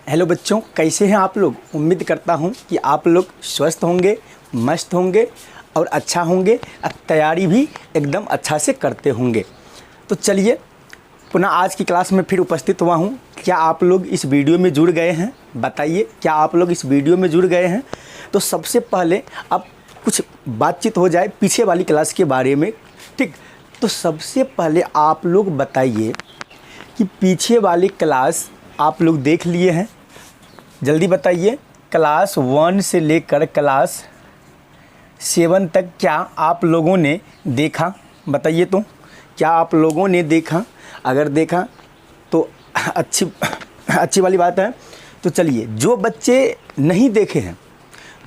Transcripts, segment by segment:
Hello बच्चों, कैसे हैं आप लोग। उम्मीद करता हूं कि आप लोग स्वस्थ होंगे, मस्त होंगे और अच्छा होंगे, तैयारी भी एकदम अच्छा से करते होंगे। तो चलिए पुनः आज की क्लास में फिर उपस्थित हुआ हूं। क्या आप लोग इस वीडियो में जुड़ गए हैं? बताइए, क्या आप लोग इस वीडियो में जुड़ गए हैं? तो सबसे पहले अब कुछ बातचीत हो जाए पीछे वाली क्लास के बारे में, ठीक। तो सबसे पहले आप लोग बताइए कि पीछे वाली क्लास आप लोग देख लिए हैं? जल्दी बताइए। क्लास 1 से लेकर क्लास 7 तक क्या आप लोगों ने देखा? बताइए तो, क्या आप लोगों ने देखा? अगर देखा तो अच्छी वाली बात है। तो चलिए, जो बच्चे नहीं देखे हैं,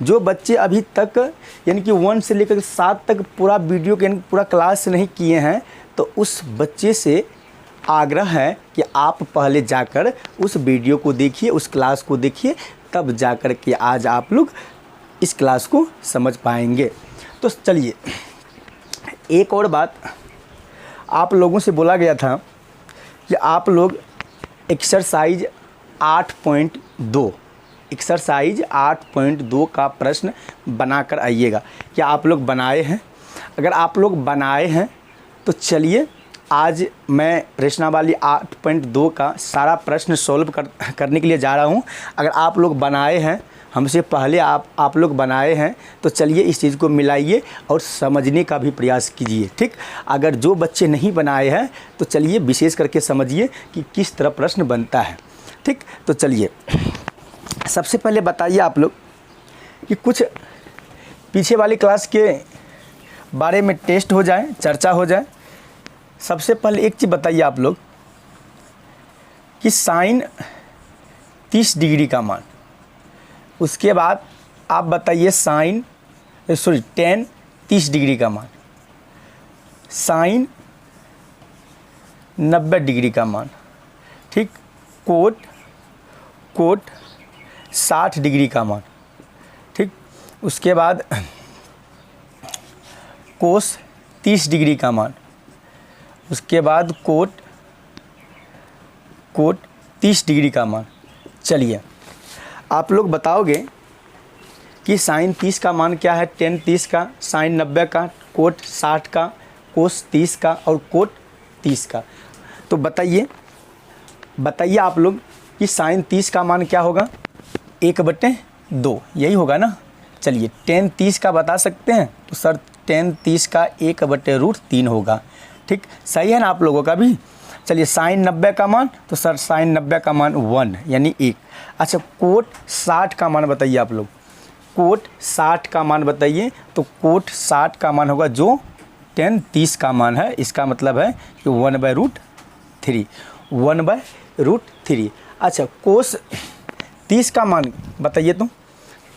जो बच्चे अभी तक यानी कि 1 से लेकर 7 तक पूरा वीडियो के यानी पूरा क्लास नहीं किए हैं, तो उस बच्चे से आग्रह है कि आप पहले जाकर उस वीडियो को देखिए, उस क्लास को देखिए, तब जाकर के आज आप लोग इस क्लास को समझ पाएंगे। तो चलिए, एक और बात, आप लोगों से बोला गया था कि आप लोग एक्सरसाइज 8.2 का प्रश्न बनाकर आइएगा। क्या आप लोग बनाए हैं? अगर आप लोग बनाए हैं तो चलिए आज मैं प्रश्नावली 8.2 का सारा प्रश्न सॉल्व करने के लिए जा रहा हूं। अगर आप लोग बनाए हैं, हमसे पहले आप लोग बनाए हैं, तो चलिए इस चीज़ को मिलाइए और समझने का भी प्रयास कीजिए, ठीक। अगर जो बच्चे नहीं बनाए हैं तो चलिए विशेष करके समझिए कि किस तरह प्रश्न बनता है, ठीक। तो चलिए सबसे पहले बताइए आप लोग कि कुछ पीछे वाली क्लास के बारे में टेस्ट हो जाए, चर्चा हो जाए। सबसे पहले एक चीज़ बताइए आप लोग कि साइन 30 डिग्री का मान, उसके बाद आप बताइए tan 30 डिग्री का मान, साइन 90 डिग्री का मान, ठीक। कोट 60 डिग्री का मान, ठीक। उसके बाद कोस 30 डिग्री का मान, उसके बाद कोट 30 डिग्री का मान। चलिए आप लोग बताओगे कि साइन 30 का मान क्या है, tan 30 का, साइन 90 का, कोट 60 का, कोस 30 का और कोट 30 का। तो बताइए आप लोग कि साइन 30 का मान क्या होगा? 1/2, यही होगा ना। चलिए tan 30 का बता सकते हैं? तो सर tan 30 का 1/√3 होगा, ठीक। सही है ना आप लोगों का भी? चलिए साइन 90 का मान, तो सर साइन 90 का मान 1 यानी 1। अच्छा, कोट 60 का मान बताइए आप लोग। कोट 60 का मान बताइए। तो कोट 60 का मान होगा जो tan 30 का मान है, इसका मतलब है कि 1/√3। अच्छा, कोस 30 का मान बताइए। तो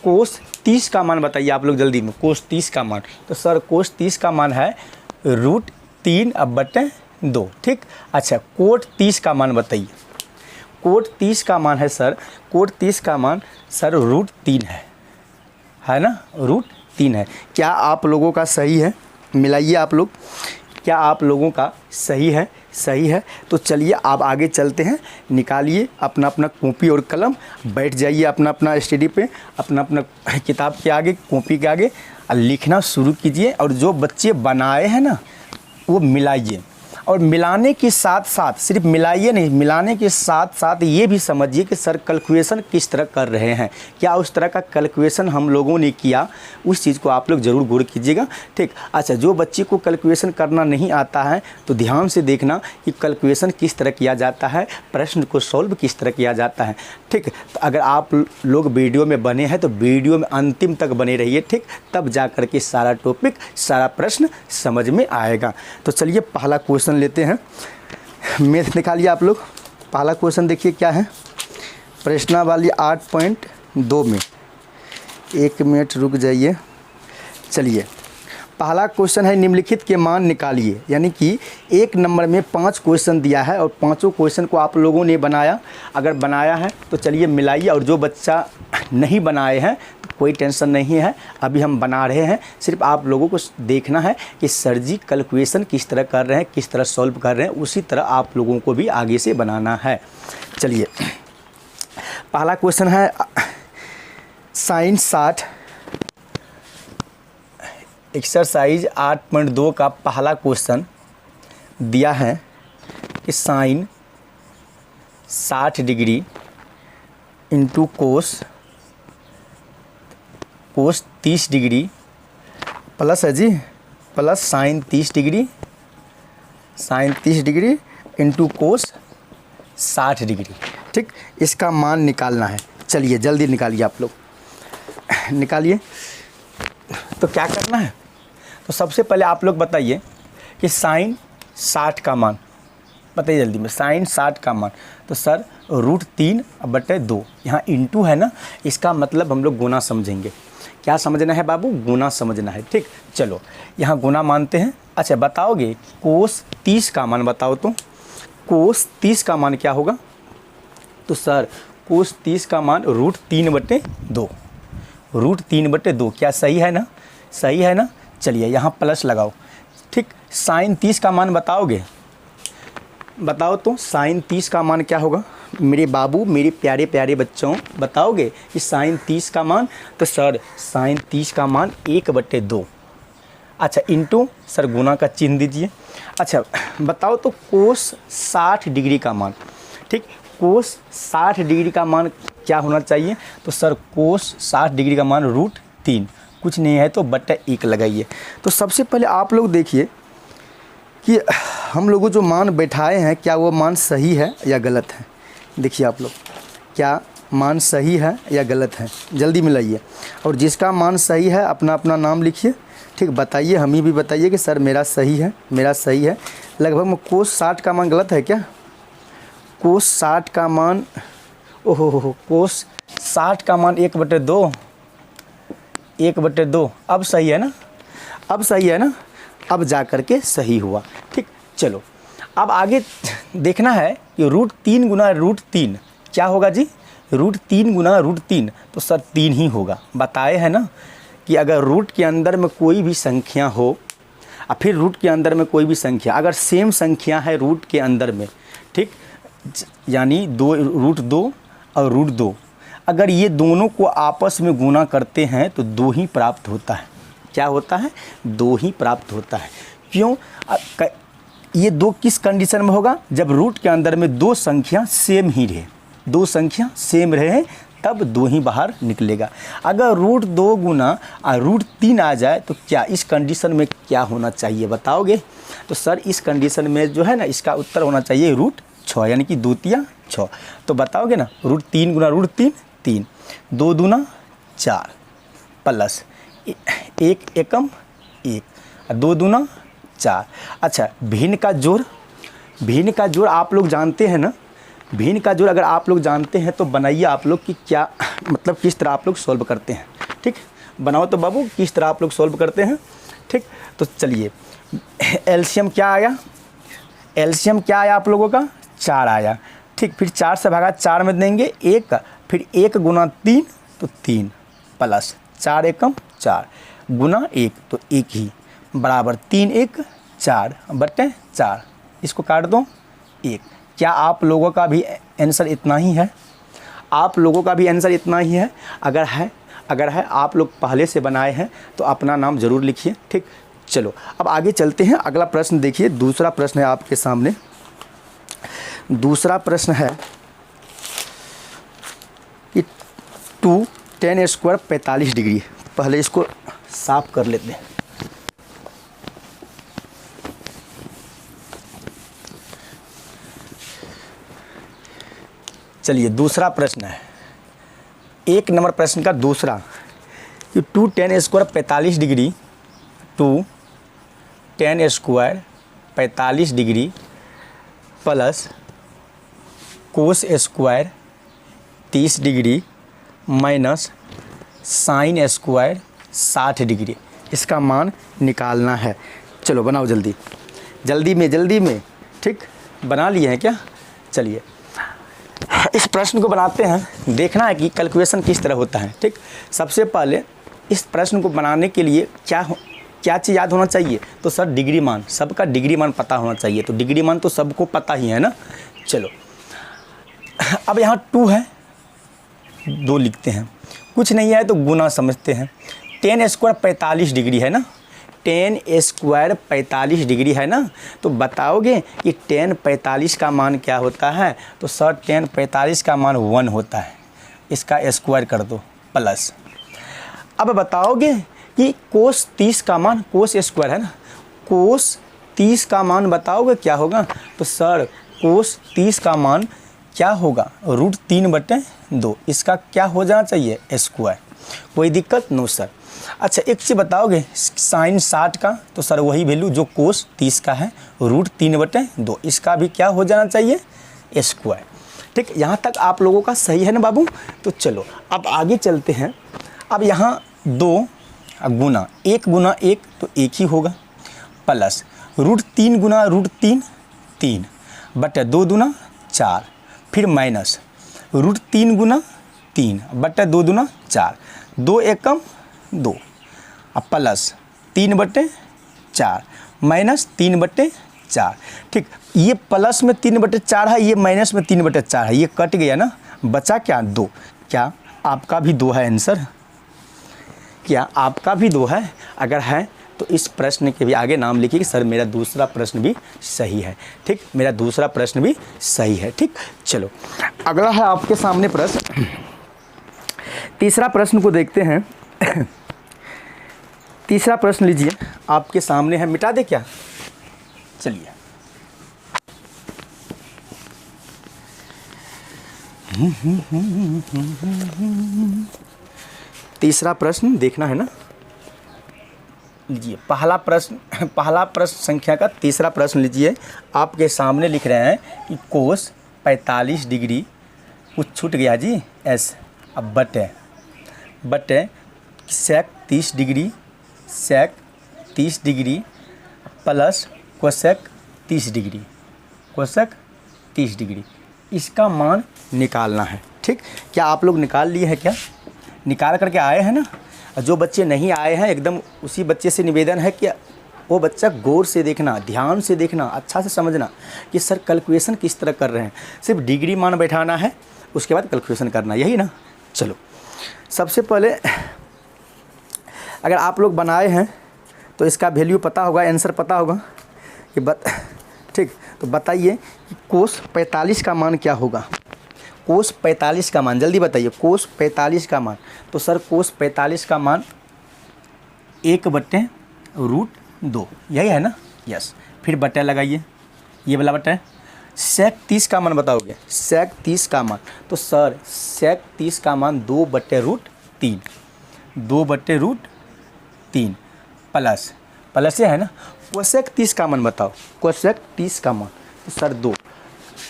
कोस 30 का मान बताइए आप लोग जल्दी में। कोस 30 का मान, तो सर कोस 30 का मान है √3/2, ठीक। अच्छा, कोट 30 का मान बताइए। कोट 30 का मान है सर, कोट 30 का मान सर √3 है ना, √3 है। क्या आप लोगों का सही है? मिलाइए आप लोग, क्या आप लोगों का सही है? सही है। तो चलिए आप आगे चलते हैं। निकालिए अपना अपना कॉपी और कलम, बैठ जाइए अपना अपना स्टडी पे, अपना अपना किताब के आगे, कॉपी के आगे, और लिखना शुरू कीजिए। और जो बच्चे बनाए हैं ना, वो मिलाइए। और मिलाने के साथ साथ, सिर्फ मिलाइए नहीं, मिलाने के साथ साथ ये भी समझिए कि सर कैलकुलेशन किस तरह कर रहे हैं, क्या उस तरह का कैलकुलेशन हम लोगों ने किया, उस चीज़ को आप लोग ज़रूर गौर कीजिएगा, ठीक। अच्छा, जो बच्चे को कैलकुलेशन करना नहीं आता है तो ध्यान से देखना कि कैलकुलेशन किस तरह किया जाता है, प्रश्न को सॉल्व किस तरह किया जाता है, ठीक। तो अगर आप लोग वीडियो में बने हैं तो वीडियो में अंतिम तक बने रहिए, ठीक। तब जा कर के सारा टॉपिक, सारा प्रश्न समझ में आएगा। तो चलिए पहला क्वेश्चन लेते हैं। मैथ निकालिए आप लोग। पहला क्वेश्चन देखिए क्या है, प्रश्नावली 8.2 में। 1 मिनट रुक जाइए। चलिए पहला क्वेश्चन है, निम्नलिखित के मान निकालिए। यानी कि 1 नंबर में 5 क्वेश्चन दिया है और पांचों क्वेश्चन को आप लोगों ने बनाया। अगर बनाया है तो चलिए मिलाइए, और जो बच्चा नहीं बनाए हैं तो कोई टेंशन नहीं है, अभी हम बना रहे हैं। सिर्फ आप लोगों को देखना है कि सर जी कैलकुलेशन किस तरह कर रहे हैं, किस तरह सॉल्व कर रहे हैं, उसी तरह आप लोगों को भी आगे से बनाना है। चलिए पहला क्वेश्चन है साइन 60 एक्सरसाइज 8.2 का पहला क्वेश्चन दिया है कि sine 60 degree into cos 30 degree plus है जी, plus sine 30 degree into cos 60 degree. ठीक, इसका मान निकालना है। चलिए जल्दी निकालिए, आप लोग निकालिए। तो क्या करना है, तो सबसे पहले आप लोग बताइए कि साइन 60 का मान बताइए जल्दी में। साइन 60 का मान, तो सर √3/2, यहाँ इंटू है ना, इसका मतलब हम लोग गुना समझेंगे। क्या समझना है बाबू? गुना समझना है। ठीक, चलो यहाँ गुना मानते हैं। अच्छा बताओगे कोस 30 का मान बताओ, तो कोस 30 का मान क्या होगा? तो सर कोस 30 का मान √3/2, √3/2। क्या सही है ना? सही है ना? चलिए यहाँ प्लस लगाओ। ठीक, साइन 30 का मान बताओगे? बताओ तो साइन 30 का मान क्या होगा मेरे बाबू, मेरे प्यारे प्यारे बच्चों, बताओगे कि साइन 30 का मान? तो सर साइन 30 का मान 1/2। अच्छा इंटू, सर गुना का चिन्ह दीजिए। अच्छा बताओ तो कोस 60 डिग्री का मान। ठीक, कोस 60 डिग्री का मान क्या होना चाहिए? तो सर कोस 60 डिग्री का मान √3, कुछ नहीं है तो /1 लगाइए। तो सबसे पहले आप लोग देखिए कि हम लोगों जो मान बैठाए हैं, क्या वो मान सही है या गलत है। देखिए आप लोग, क्या मान सही है या गलत है, जल्दी मिलाइए। और जिसका मान सही है अपना अपना नाम लिखिए। ठीक, बताइए, हमें भी बताइए कि सर मेरा सही है, मेरा सही है। लगभग में कोस 60 का मान गलत है क्या? कोस 60 का मान, ओहो कोस 60 का मान 1/2, 1/2। अब सही है ना? अब सही है ना? अब जा कर के सही हुआ। ठीक, चलो अब आगे देखना है कि √3 गुना √3 क्या होगा जी? √3 गुना √3, तो सर 3 ही होगा। बताए हैं ना कि अगर रूट के अंदर में कोई भी संख्या हो और फिर रूट के अंदर में कोई भी संख्या, अगर सेम संख्या है रूट के अंदर में, ठीक, यानी √2 और √2, अगर ये दोनों को आपस में गुना करते हैं तो 2 ही प्राप्त होता है। क्या होता है? 2 ही प्राप्त होता है। क्यों? ये 2 किस कंडीशन में होगा? जब रूट के अंदर में 2 संख्या सेम ही रहे, 2 संख्या सेम रहे तब 2 ही बाहर निकलेगा। अगर √2 गुना और √3 आ जाए तो क्या इस कंडीशन में क्या होना चाहिए बताओगे? तो सर इस कंडीशन में जो है ना, इसका उत्तर होना चाहिए √6, यानी कि 2 तिया 6। तो बताओगे ना, √3 गुना √3 3, 2 दूना 4, प्लस 1 एकम 1, 2 दूना 4। अच्छा भिन्न का जोड़, भिन्न का जोड़ आप लोग जानते हैं ना? भिन्न का जोड़ अगर आप लोग जानते हैं तो बनाइए आप लोग कि क्या मतलब किस तरह आप लोग सॉल्व करते हैं। ठीक, बनाओ तो बाबू किस तरह आप लोग सॉल्व करते हैं। ठीक, तो चलिए एलसीएम क्या आया? एलसीएम क्या आया आप लोगों का? 4 आया। ठीक, फिर 4 से भागा 4 में देंगे 1, फिर 1 गुना 3 तो 3, प्लस 4 एकम 4 गुना 1 तो 1 ही, बराबर 3 1 4/4। इसको काट दो 1। क्या आप लोगों का भी आंसर इतना ही है? आप लोगों का भी आंसर इतना ही है? अगर है आप लोग पहले से बनाए हैं तो अपना नाम ज़रूर लिखिए। ठीक, चलो अब आगे चलते हैं। अगला प्रश्न देखिए, दूसरा प्रश्न है आपके सामने। दूसरा प्रश्न है कि 2 tan² 45 डिग्री। पहले इसको साफ कर लेते हैं। चलिए दूसरा प्रश्न है, 1 नंबर प्रश्न का दूसरा, कि 2 tan² 45 degree, 2 tan² 45 degree plus cos² 30 degree minus sin² 60 degree, इसका मान निकालना है। चलो बनाओ जल्दी जल्दी में। ठीक, बना लिए हैं क्या? चलिए इस प्रश्न को बनाते हैं, देखना है कि कैलकुलेशन किस तरह होता है। ठीक, सबसे पहले इस प्रश्न को बनाने के लिए क्या चीज़ याद होना चाहिए? तो सर डिग्री मान, सबका डिग्री मान पता होना चाहिए। तो डिग्री मान तो सबको पता ही है ना। चलो अब यहाँ 2 है, 2 लिखते हैं, कुछ नहीं है तो गुना समझते हैं। 10 स्क्वायर 45 डिग्री है ना, 10 स्क्वायर 45 डिग्री है ना, तो बताओगे कि 10 45 का मान क्या होता है? तो सर 10 45 का मान 1 होता है, इसका स्क्वायर कर दो प्लस। अब बताओगे कि कोस 30 का मान, कोस स्क्वायर है ना, कोस 30 का मान बताओगे क्या होगा? तो सर कोस 30 का मान क्या होगा? √3/2, इसका क्या हो जाना चाहिए? स्क्वायर। कोई दिक्कत? No sir. अच्छा एक चीज़ बताओगे साइन 60 का, तो सर वही वैल्यू जो कोस 30 का है, √3/2, इसका भी क्या हो जाना चाहिए? स्क्वायर। ठीक, यहाँ तक आप लोगों का सही है ना बाबू? तो चलो अब आगे चलते हैं। अब यहाँ 2 गुना 1 गुना 1 तो 1 ही होगा, प्लस √3 गुना √3 3 बटे 2 दूना 4, फिर माइनस √3 गुना 3 बटे 2 दूना 4, 2 एकम 2, अब प्लस 3/4 माइनस 3/4। ठीक, ये प्लस में 3/4 है, ये माइनस में 3/4 है, ये कट गया ना, बचा क्या? 2। क्या आपका भी 2 है आंसर? क्या आपका भी 2 है? अगर है तो इस प्रश्न के भी आगे नाम लिखिए कि सर मेरा दूसरा प्रश्न भी सही है। ठीक, मेरा दूसरा प्रश्न भी सही है। ठीक, चलो अगला है आपके सामने प्रश्न। तीसरा प्रश्न को देखते हैं। तीसरा प्रश्न लीजिए, आपके सामने है। मिटा दे क्या? चलिए तीसरा प्रश्न देखना है ना, लीजिए पहला प्रश्न संख्या का तीसरा प्रश्न लीजिए। आपके सामने लिख रहे हैं कि कोस 45 डिग्री, कुछ छूट गया जी एस, अब बटे sec 30 degree plus cosec 30 degree, इसका मान निकालना है। ठीक, क्या आप लोग निकाल लिए हैं? क्या निकाल करके आए हैं ना? जो बच्चे नहीं आए हैं एकदम उसी बच्चे से निवेदन है कि वो बच्चा गौर से देखना, ध्यान से देखना, अच्छा से समझना कि सर कैलकुलेशन किस तरह कर रहे हैं। सिर्फ डिग्री मान बैठाना है, उसके बाद कैलकुलेशन करना, यही ना। चलो सबसे पहले अगर आप लोग बनाए हैं तो इसका वैल्यू पता होगा, आंसर पता होगा कि ठीक, तो बताइए कि कोस 45 का मान क्या होगा? कोस 45 का मान जल्दी बताइए, कोस 45 का मान। तो सर कोस 45 का मान 1/√2, यही है ना? यस, फिर बटे लगाइए, ये वाला बटे। सेक 30 का मान बताओगे? सेक 30 का मान, तो सर सेक 30 का मान 2/√3, 2/√3 प्लस ये है ना। कोसेक 30 का मान बताओ, कोसेक 30 का मान, तो सर 2,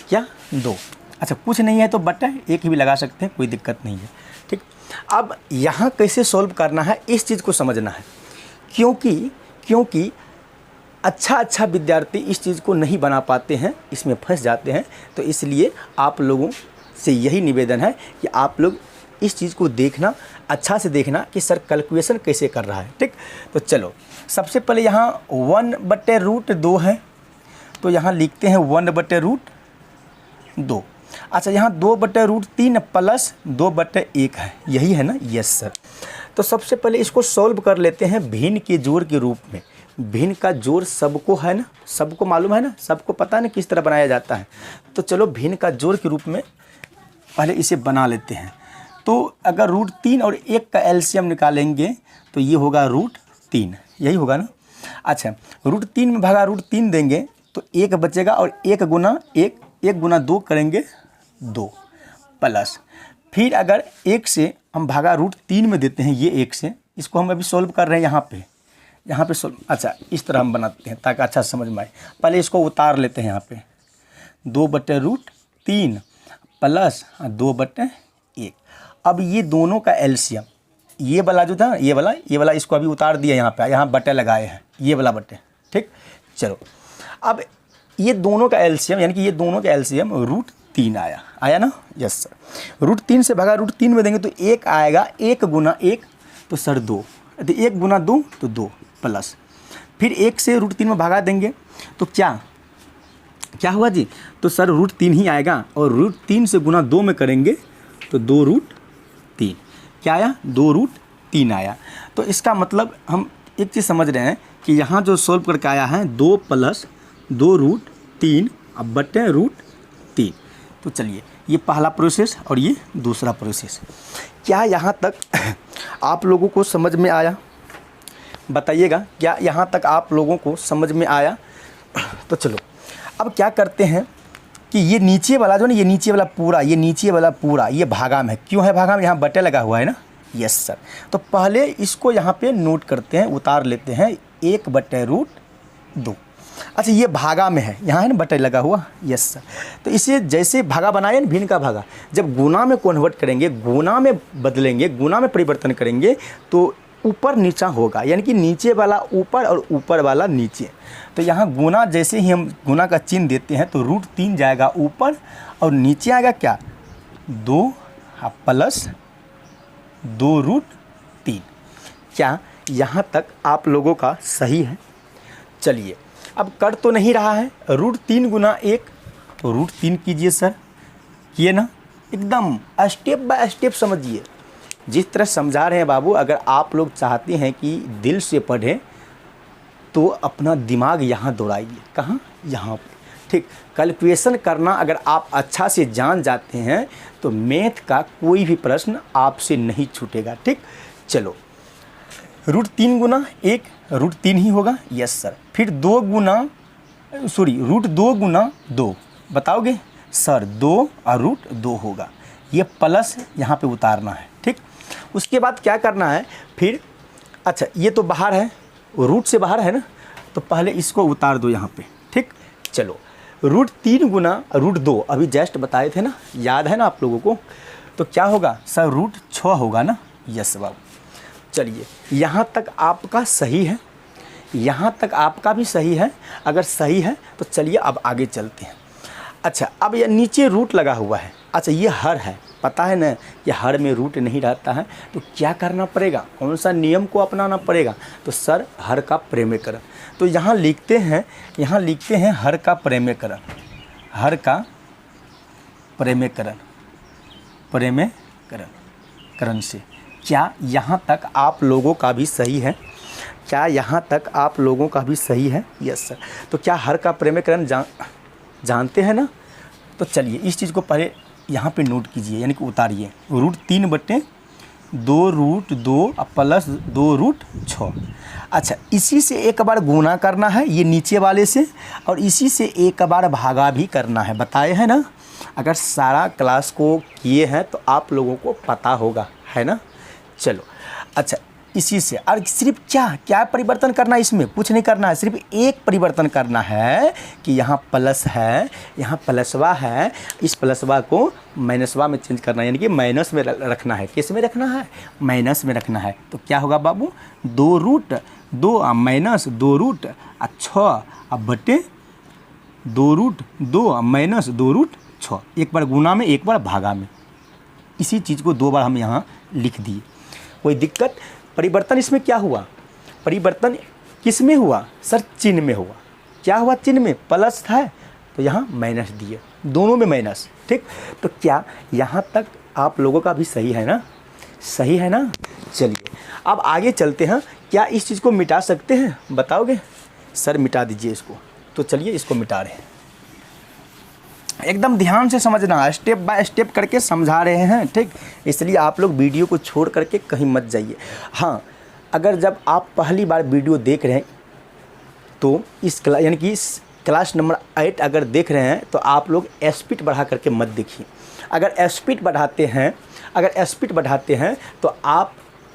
क्या 2। अच्छा कुछ नहीं है तो बटा 1 भी लगा सकते हैं, कोई दिक्कत नहीं है। ठीक, अब यहाँ कैसे सॉल्व करना है इस चीज़ को समझना है, क्योंकि अच्छा विद्यार्थी इस चीज़ को नहीं बना पाते हैं, इसमें फंस जाते हैं। तो इसलिए आप लोगों से यही निवेदन है कि आप लोग इस चीज़ को देखना, अच्छा से देखना कि सर कैलकुलेशन कैसे कर रहा है। ठीक, तो चलो सबसे पहले यहाँ 1/√2 है, तो यहाँ लिखते हैं 1/√2। अच्छा यहाँ 2/√3 प्लस 2/1 है, यही है ना? Yes sir. तो सबसे पहले इसको सॉल्व कर लेते हैं भिन्न के जोड़ के रूप में। भिन्न का जोड़ सबको है ना, सबको मालूम है ना, सबको पता है ना किस तरह बनाया जाता है। तो चलो भिन्न का जोड़ के रूप में पहले इसे बना लेते हैं। तो अगर √3 और 1 का एलसीएम निकालेंगे तो ये होगा √3, यही होगा ना। अच्छा √3 में भागा √3 देंगे तो 1 बचेगा, और 1 गुना 2 करेंगे 2 प्लस, फिर अगर 1 से हम भागा √3 में देते हैं, ये 1 से, इसको हम अभी सॉल्व कर रहे हैं यहाँ पे सॉल्व। अच्छा इस तरह हम बनाते हैं ताकि अच्छा समझ में आए। पहले इसको उतार लेते हैं, यहाँ पे 2/√3 प्लस 2/1। अब ये दोनों का एलसीएम, ये वाला जो था ये वाला इसको अभी उतार दिया, यहाँ बटे लगाए हैं, ये वाला बटे। ठीक, चलो अब ये दोनों का एलसीएम, यानी कि ये दोनों का एलसीएम √3 आया ना? Yes sir. √3 से भागा √3 में देंगे तो 1 आएगा, 1 गुना 1 तो सर 2, 1 गुना 2 तो 2 प्लस, फिर 1 से √3 में भागा देंगे तो क्या हुआ जी? तो सर √3 ही आएगा, और √3 से गुना 2 में करेंगे तो 2√3 3। क्या आया? 2√3 आया। तो इसका मतलब हम एक चीज़ समझ रहे हैं कि यहाँ जो सोल्व करके आया है 2 + 2√3 अब बटे √3। तो चलिए ये पहला प्रोसेस और ये दूसरा प्रोसेस। क्या यहाँ तक आप लोगों को समझ में आया? बताइएगा, क्या यहाँ तक आप लोगों को समझ में आया? तो चलो अब क्या करते हैं कि ये नीचे वाला जो ना, ये नीचे वाला पूरा ये भागा में है। क्यों है भागा में? यहाँ बटे लगा हुआ है ना। Yes sir. तो पहले इसको यहाँ पे नोट करते हैं, उतार लेते हैं 1/√2। अच्छा ये भागा में है, यहाँ है ना बटे लगा हुआ। Yes sir. तो इसे जैसे भागा बनाए ना, भिन्न का भागा, जब गुना में कन्वर्ट करेंगे, गुना में बदलेंगे, गुना में परिवर्तन करेंगे तो ऊपर नीचा होगा, यानी कि नीचे वाला ऊपर और ऊपर वाला नीचे। तो यहाँ गुना जैसे ही हम गुना का चिन्ह देते हैं तो √3 जाएगा ऊपर और नीचे आएगा क्या? 2 + 2√3। क्या यहाँ तक आप लोगों का सही है? चलिए अब कर तो नहीं रहा है, √3 × 1 तो √3 कीजिए सर। किए ना? एकदम स्टेप बाय स्टेप समझिए, जिस तरह समझा रहे हैं बाबू। अगर आप लोग चाहते हैं कि दिल से पढ़ें तो अपना दिमाग यहाँ दौड़ाइए। कहाँ? यहाँ पे। ठीक, कैलकुलेशन करना अगर आप अच्छा से जान जाते हैं तो मैथ का कोई भी प्रश्न आपसे नहीं छूटेगा। ठीक, चलो √3 × 1 √3 ही होगा। Yes sir. फिर √2 × 2 बताओगे सर? 2 और √2 होगा। ये प्लस यहाँ पे उतारना है। ठीक, उसके बाद क्या करना है फिर? अच्छा ये तो बाहर है, रूट से बाहर है ना, तो पहले इसको उतार दो यहाँ पे। ठीक, चलो √3 × √2 अभी जस्ट बताए थे ना, याद है ना आप लोगों को? तो क्या होगा सर? √6 होगा ना। यस बाबू। चलिए यहाँ तक आपका सही है, यहाँ तक आपका भी सही है। अगर सही है तो चलिए अब आगे चलते हैं। अच्छा अब ये नीचे रूट लगा हुआ है। अच्छा ये हर है, पता है ना कि हर में रूट नहीं रहता है, तो क्या करना पड़ेगा? कौन सा नियम को अपनाना पड़ेगा? तो सर हर का प्रेमीकरण। तो यहाँ लिखते हैं हर का प्रेमीकरण, हर का प्रेमीकरण से। क्या यहाँ तक आप लोगों का भी सही है? क्या यहाँ तक आप लोगों का भी सही है? Yes sir. तो क्या हर का प्रेमीकरण जानते हैं ना? तो चलिए इस चीज़ को पहले यहाँ पे नोट कीजिए, यानी कि उतारिए। √3 बटे 2√2 + 2√6। अच्छा इसी से एक बार गुना करना है ये नीचे वाले से, और इसी से एक बार भागा भी करना है। बताए हैं ना? अगर सारा क्लास को किए हैं तो आप लोगों को पता होगा, है ना? चलो अच्छा इसी से, और सिर्फ क्या परिवर्तन करना है इसमें? कुछ नहीं करना है, सिर्फ एक परिवर्तन करना है कि यहाँ प्लस है, यहाँ प्लसवा है, इस प्लसवा को माइनसवा में चेंज करना है, यानी कि माइनस में रखना है। किस में रखना है? माइनस में रखना है। तो क्या होगा बाबू? 2√2 - 2√6 बटे 2√2 - 2√6। एक बार गुना में एक बार भागा में, इसी चीज़ को 2 बार हम यहाँ लिख दिए। कोई दिक्कत? परिवर्तन इसमें क्या हुआ? परिवर्तन किस में हुआ सर? चिन्ह में हुआ। क्या हुआ? चिन्ह में प्लस था तो यहाँ माइनस दिए, दोनों में माइनस। ठीक, तो क्या यहाँ तक आप लोगों का भी सही है ना? सही है ना? चलिए अब आगे चलते हैं। क्या इस चीज़ को मिटा सकते हैं? बताओगे सर मिटा दीजिए इसको। तो चलिए इसको मिटा रहे हैं। एकदम ध्यान से समझना, स्टेप बाय स्टेप करके समझा रहे हैं। ठीक, इसलिए आप लोग वीडियो को छोड़ करके कहीं मत जाइए। हाँ, अगर जब आप पहली बार वीडियो देख रहे हैं तो इस क्लास यानी कि इस क्लास नंबर 8 अगर देख रहे हैं तो आप लोग स्पीड बढ़ा करके मत देखिए। अगर स्पीड बढ़ाते हैं तो आप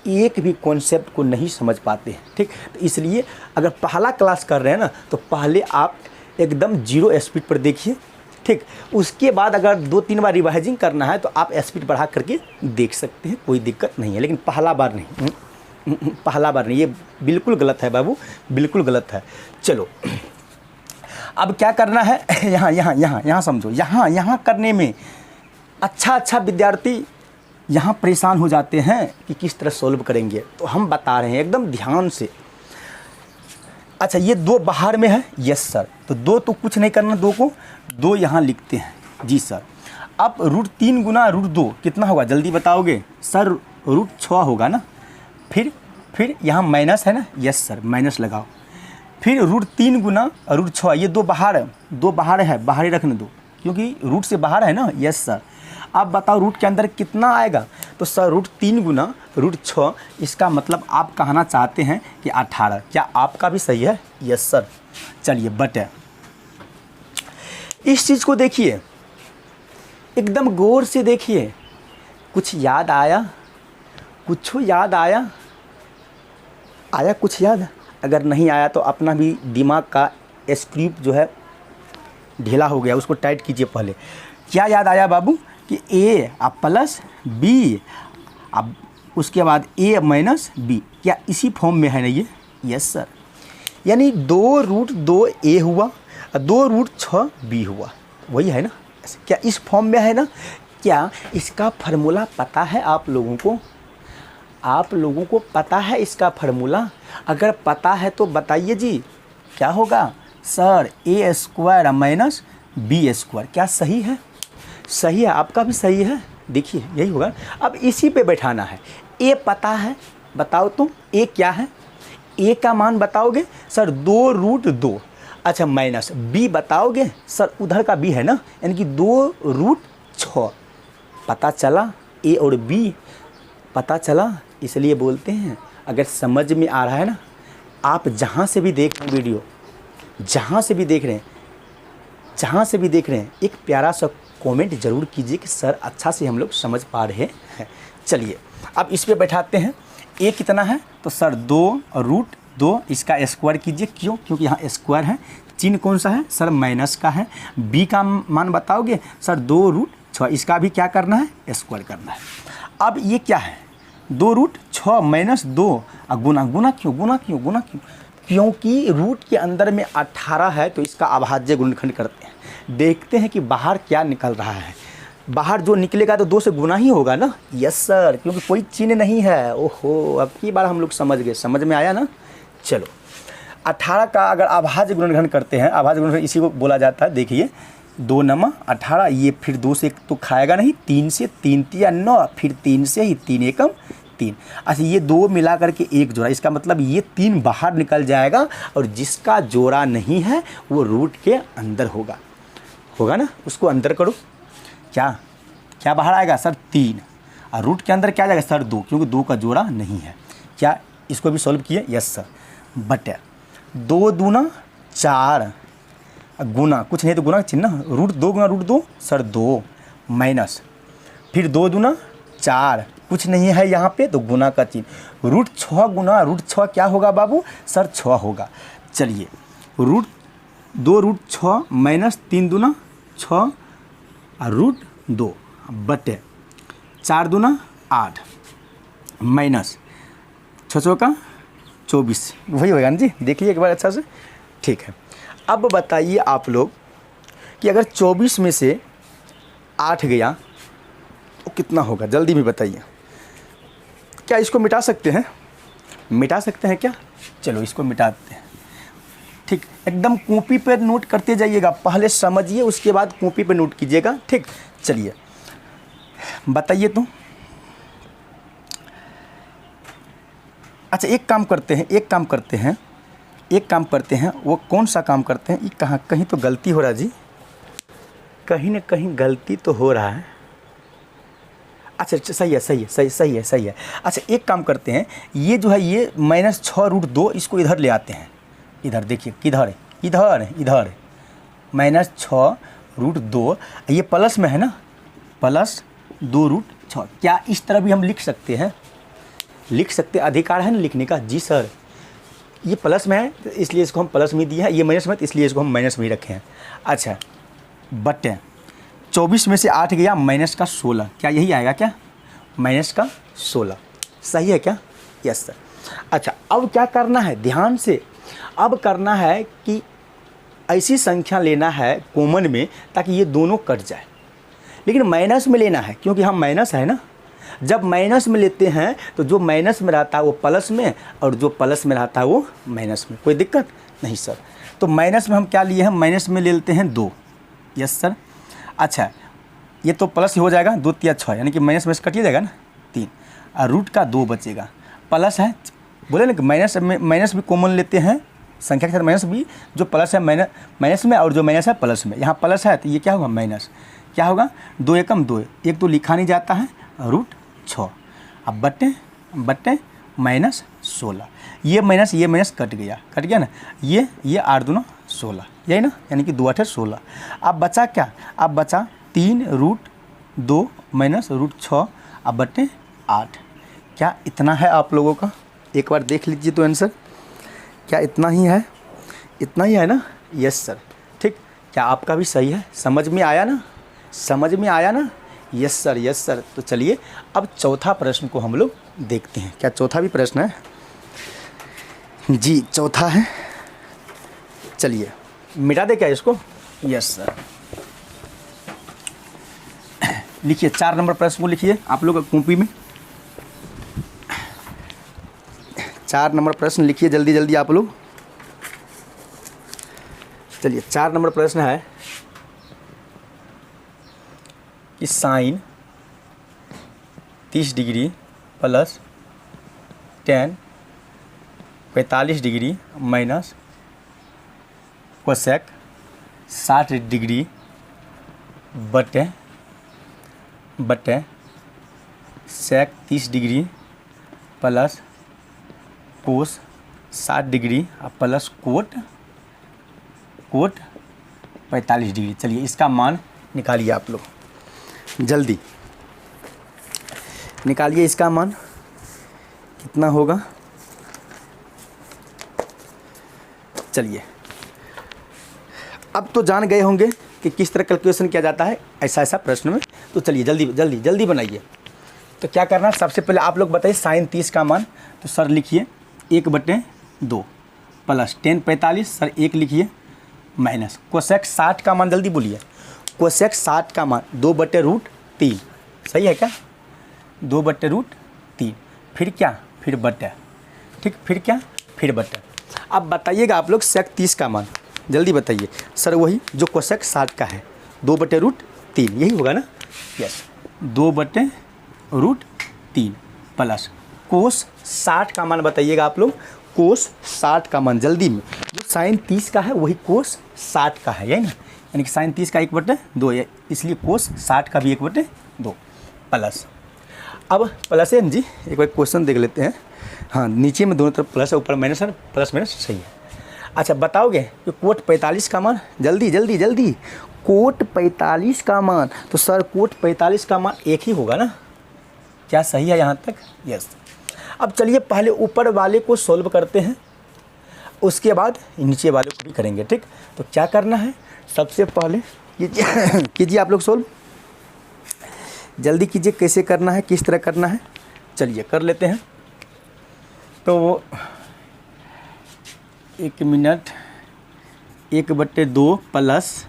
एक भी कॉन्सेप्ट को नहीं समझ पाते हैं। ठीक, तो इसलिए अगर पहला क्लास कर रहे हैं ना तो पहले आप एकदम 0 स्पीड पर देखिए। ठीक, उसके बाद अगर 2-3 बार रिवाइजिंग करना है तो आप स्पीड बढ़ा करके देख सकते हैं, कोई दिक्कत नहीं है। लेकिन पहला बार नहीं, ये बिल्कुल गलत है बाबू, बिल्कुल गलत है। चलो अब क्या करना है? यहाँ समझो। यहाँ करने में अच्छा विद्यार्थी यहाँ परेशान हो जाते हैं कि किस तरह सॉल्व करेंगे, तो हम बता रहे हैं एकदम ध्यान से। अच्छा ये 2 बाहर में है। Yes sir. तो 2 तो कुछ नहीं करना, 2 को 2 यहाँ लिखते हैं। जी सर। अब √3 गुना √2 कितना होगा जल्दी बताओगे सर? √6 होगा ना। फिर यहाँ माइनस है ना, यस सर माइनस लगाओ। फिर √3 गुना √6, ये दो बाहर है, बाहर ही रखने दो क्योंकि रूट से बाहर है ना, यस सर। अब बताओ रूट के अंदर कितना आएगा? तो सर √3 गुना √6, इसका मतलब आप कहना चाहते हैं कि 18। क्या आपका भी सही है? Yes sir. चलिए बटे, इस चीज़ को देखिए, एकदम गौर से देखिए। कुछ याद आया? कुछ याद आया कुछ याद? अगर नहीं आया तो अपना भी दिमाग का स्क्रू जो है ढीला हो गया, उसको टाइट कीजिए पहले। क्या याद आया बाबू? कि ए अब प्लस बी, अब उसके बाद ए माइनस बी। क्या इसी फॉर्म में है ना ये? Yes sir. यानी 2√2a हुआ और 2√6b हुआ, वही है ना? क्या इस फॉर्म में है ना? क्या इसका फार्मूला पता है आप लोगों को? आप लोगों को पता है इसका फार्मूला? अगर पता है तो बताइए जी, क्या होगा? Sir a² minus b²। क्या सही है? सही है, आपका भी सही है। देखिए यही होगा। अब इसी पे बैठाना है। a पता है, बताओ तुम a क्या है? a का मान बताओगे सर 2√2। अच्छा माइनस b बताओगे सर, उधर का b है ना, यानी कि 2√6। पता चला a और b पता चला। इसलिए बोलते हैं अगर समझ में आ रहा है ना, आप जहाँ से भी देख रहे हैं वीडियो, जहाँ से भी देख रहे हैं, एक प्यारा सा कमेंट ज़रूर कीजिए कि सर अच्छा से हम लोग समझ पा रहे हैं। चलिए अब इस पे बैठाते हैं। a कितना है? तो सर 2√2, इसका स्क्वायर कीजिए। क्यों? क्योंकि यहाँ स्क्वायर है। चिन्ह कौन सा है? सर माइनस का है। b का मान बताओगे सर 2√6, इसका भी क्या करना है? स्क्वायर करना है। अब ये क्या है? 2√6 माइनस 2 गुना क्यों? क्योंकि रूट के अंदर में 18 है, तो इसका अभाज्य गुणनखंड करते हैं। देखते हैं कि बाहर क्या निकल रहा है। बाहर जो निकलेगा तो 2 से गुना ही होगा ना। यस सर, क्योंकि कोई चिन्ह नहीं है। ओहो, अब की बार हम लोग समझ गए, समझ में आया ना। चलो 18 का अगर अभाज्य गुणनखंड करते हैं, अभाज्य गुणनखंड इसी को बोला जाता है। देखिए 2 नमा 18, ये फिर 2 से तो खाएगा नहीं, 3 से 3 तिया 9, फिर 3 से ही 3 एकम 3। अच्छा ये 2 मिला करके एक जोड़ा, इसका मतलब ये 3 बाहर निकल जाएगा और जिसका जोड़ा नहीं है वो रूट के अंदर होगा ना। उसको अंदर करो, क्या बाहर आएगा सर? 3। और रूट के अंदर क्या जाएगा सर? 2, क्योंकि 2 का जोड़ा नहीं है। क्या इसको भी सॉल्व किए? Yes sir. बटे 2 दूना 4 गुना, कुछ नहीं तो गुना चिन्ह, √2 गुना √2 सर 2 माइनस, फिर 2 दूना 4, कुछ नहीं है यहाँ पे तो गुना का चिन्ह। √6 गुना √6 क्या होगा बाबू? सर 6 होगा। चलिए 2√6 माइनस 3 दूना 6 और √2 बटे 4 दूना 8 माइनस 6 का 24, वही होगा ना जी। देखिए एक बार अच्छा से, ठीक है। अब बताइए आप लोग कि अगर 24 में से 8 गया तो कितना होगा? जल्दी भी बताइए। क्या इसको मिटा सकते हैं? क्या? चलो इसको मिटाते हैं। ठीक, एकदम कॉपी पे नोट करते जाइएगा, पहले समझिए उसके बाद कॉपी पे नोट कीजिएगा। ठीक, चलिए बताइए तो। अच्छा एक काम करते हैं, वो कौन सा काम करते हैं? ये कहीं तो गलती हो रहा है जी, कहीं ना कहीं गलती तो हो रहा है। अच्छा सही है। अच्छा एक काम करते हैं, ये जो है ये -6√2 इसको इधर ले आते हैं। इधर देखिए किधर है? इधर -6√2, ये प्लस में है ना, +2√6। क्या इस तरह भी हम लिख सकते हैं? अधिकार है ना लिखने का। जी सर, ये प्लस में है इसलिए इसको हम प्लस में दिया है, ये माइनस में तो इसलिए इसको हम माइनस में ही रखे हैं। अच्छा बटे 24 में से 8 गया माइनस का 16, क्या यही आएगा क्या? माइनस का 16 सही है क्या? Yes sir. अच्छा अब क्या करना है? ध्यान से अब करना है कि ऐसी संख्या लेना है कॉमन में ताकि ये दोनों कट जाए, लेकिन माइनस में लेना है क्योंकि हम माइनस है ना। जब माइनस में लेते हैं तो जो माइनस में रहता है वो प्लस में और जो प्लस में रहता है वो माइनस में। कोई दिक्कत नहीं सर। तो माइनस में हम क्या लिए हैं? माइनस में ले लेते हैं 2। Yes sir. अच्छा ये तो प्लस ही हो जाएगा, 2 तिया 6, यानी कि माइनस में से कटिए जाएगा ना 3, और रूट का 2 बचेगा, प्लस है, बोले ना कि माइनस में माइनस भी कॉमन लेते हैं, संख्या के साथ माइनस भी, जो प्लस है माइनस में और जो माइनस है प्लस में, यहाँ प्लस है तो ये क्या होगा माइनस, क्या होगा 2 एकम 2, एक तो लिखा नहीं जाता है, रूट 6, अब बट्टे माइनस 16, ये माइनस कट गया ना, ये 8 दूना 16, यही ना, यानी कि 2 8 16। अब बचा क्या, अब बचा 3 रूट 2 माइनस रूट 6 अब बट्टे 8। क्या इतना है आप लोगों का, एक बार देख लीजिए तो आंसर, क्या इतना ही है, इतना ही है ना, यस सर, ठीक। क्या आपका भी सही है, समझ में आया ना, यस सर। तो चलिए अब चौथा प्रश्न को हम लोग देखते हैं, क्या चौथा भी प्रश्न है जी, चौथा है, चलिए मिटा दे क्या इसको, यस सर। लिखिए 4 नंबर प्रश्न को लिखिए आप लोग कॉपी में, 4 नंबर प्रश्न लिखिए जल्दी आप लोग। चलिए 4 नंबर प्रश्न है कि sine 30 degree plus ten 45 degree minus cosec 60 degree बटे sec 30 degree plus cos 60 degree plus cot 45 degree. चलिए इसका मान निकालिए आप लोग, जल्दी निकालिए इसका मान कितना होगा। चलिए अब तो जान गए होंगे कि किस तरह कैलकुलेशन किया जाता है ऐसा प्रश्न में, तो चलिए जल्दी बनाइए। तो क्या करना है, सबसे पहले आप लोग बताइए साइन 30 का मान, तो सर लिखिए 1/2 प्लस टेन 45, सर 1 लिखिए, माइनस कोसेक 60 का मान, जल्दी बोलिए, कोसेक 60 का मान 2/√3, सही है क्या, 2/√3, फिर क्या, फिर बटे, ठीक, फिर बटे। अब बताइएगा आप लोग सेक 30 का मान, जल्दी बताइए सर, वही जो कोसेक 60 का है 2/√3, यही होगा ना, यस 2/√3 प्लस कोस 60 का मान बताइएगा आप लोग, कोस 60 का मान जल्दी में, जो साइन 30 का है वही कोस 60 का है, यही ना, यानी कि साइन 30 का 1/2 है, इसलिए कोस 60 का भी 1/2 प्लस। अब प्लस है जी, एक बार क्वेश्चन देख लेते हैं, हाँ नीचे में दोनों तरफ प्लस है, ऊपर माइनस है, प्लस माइनस सही है। अच्छा बताओगे कि कोट 45 का मान, जल्दी कोट 45 का मान, तो सर कोट 45 का मान 1 ही होगा ना, क्या सही है यहाँ तक, यस। अब चलिए पहले ऊपर वाले को सॉल्व करते हैं, उसके बाद नीचे वाले को भी करेंगे, ठीक। तो क्या करना है, सबसे पहले कीजिए आप लोग सॉल्व, जल्दी कीजिए, कैसे करना है, किस तरह करना है, चलिए कर लेते हैं। तो 1 मिनट, 1/2 प्लस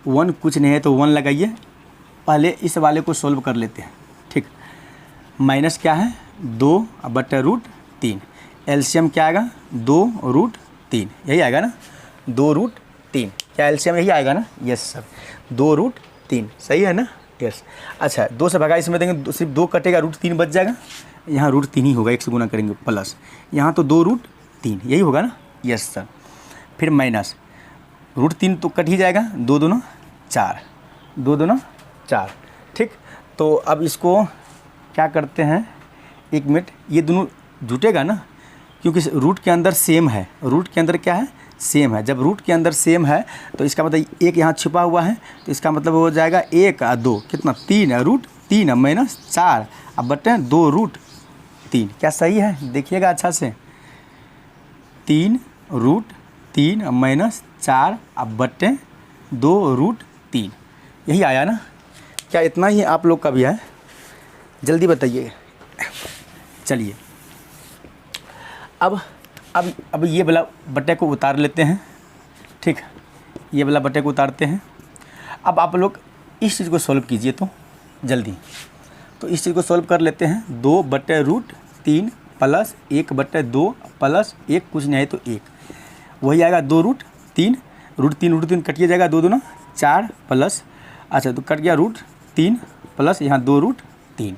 1 कुछ नहीं है तो 1 लगाइए, पहले इस वाले को सॉल्व कर लेते हैं, ठीक। माइनस क्या है 2/√3, एलसीएम क्या आएगा 2√3, यही आएगा ना, 2√3, क्या एलसीएम यही आएगा ना, यस सर 2√3, सही है ना, यस। अच्छा 2 से भगा इसमें देंगे, सिर्फ 2 कटेगा, √3 बच जाएगा, यहाँ √3 ही होगा, 1 से गुना करेंगे, प्लस यहाँ तो 2√3 यही होगा ना, यस सर। फिर माइनस √3 तो कट ही जाएगा, 2 दूना 4, 2 दूना 4, ठीक। तो अब इसको क्या करते हैं, 1 मिनट, ये दोनों जुटेगा ना, क्योंकि रूट के अंदर सेम है, रूट के अंदर क्या है सेम है, जब रूट के अंदर सेम है तो इसका मतलब 1 यहाँ छिपा हुआ है, तो इसका मतलब हो जाएगा 1 और 2 कितना 3 √3 माइनस 4 अब बटे 2√3, क्या सही है, देखिएगा अच्छा से, 3√3 माइनस 4 अब बटे 2√3, यही आया ना, क्या इतना ही आप लोग का भी है, जल्दी बताइए। चलिए अब ये वाला बट्टे को उतार लेते हैं, ठीक, ये वाला बट्टे को उतारते हैं। अब आप लोग इस चीज़ को सॉल्व कीजिए, तो जल्दी, तो इस चीज़ को सॉल्व कर लेते हैं, 2/√3 प्लस 1/2 प्लस 1 कुछ नहीं है तो 1, वही आएगा 2√3, √3 कटिए जाएगा, 2 दूना 4 प्लस, अच्छा तो कट गया √3, 3 प्लस यहाँ 2 रूट 3।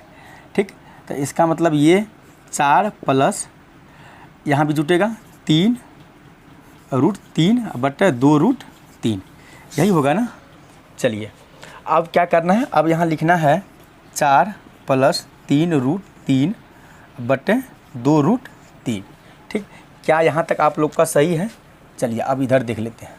ठीक, तो इसका मतलब ये 4 प्लस यहाँ भी जुटेगा 3 रूट 3 बटे 2 रूट 3, यही होगा ना। चलिए अब क्या करना है, अब यहाँ लिखना है 4 प्लस 3 रूट 3 बटे 2 रूट 3। ठीक, क्या यहाँ तक आप लोग का सही है? चलिए अब इधर देख लेते हैं,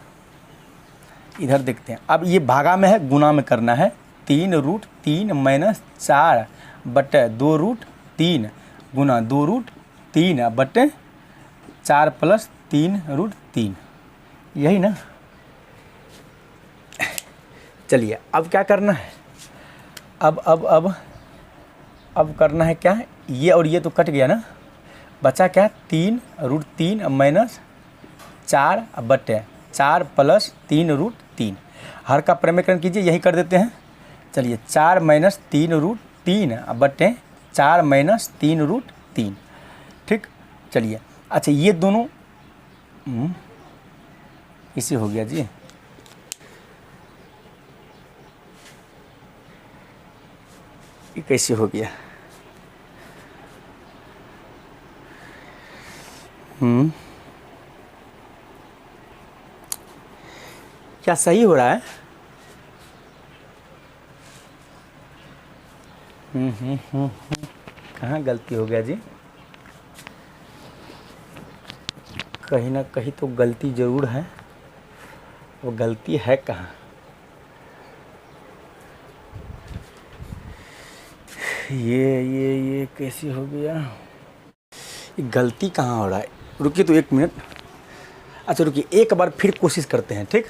इधर देखते हैं। अब ये भागा में है, गुना में करना है। 3 रूट 3 माइनस 4 बटे 2 रूट 3 गुना 2 रूट 3 बटे 4 प्लस 3 रूट 3, यही ना। चलिए अब क्या करना है, अब करना है क्या, ये और ये तो कट गया ना, बचा क्या 3 रूट 3 माइनस 4 बटे 4 प्लस 3 रूट 3। हर का प्रमेयकरण कीजिए, यही कर देते हैं। चलिए 4 माइनस 3 रूट 3 बटे 4 माइनस 3 रूट 3। ठीक, चलिए अच्छा ये दोनों इसे हो गया जी। ये कैसे हो गया? क्या सही हो रहा है? कहाँ गलती हो गया जी? कहीं ना कहीं तो गलती ज़रूर है, वो गलती है कहाँ? ये कैसे हो गया? ये गलती कहाँ हो रहा है? रुकिए तो 1 मिनट। अच्छा रुकिए, एक बार फिर कोशिश करते हैं। ठीक,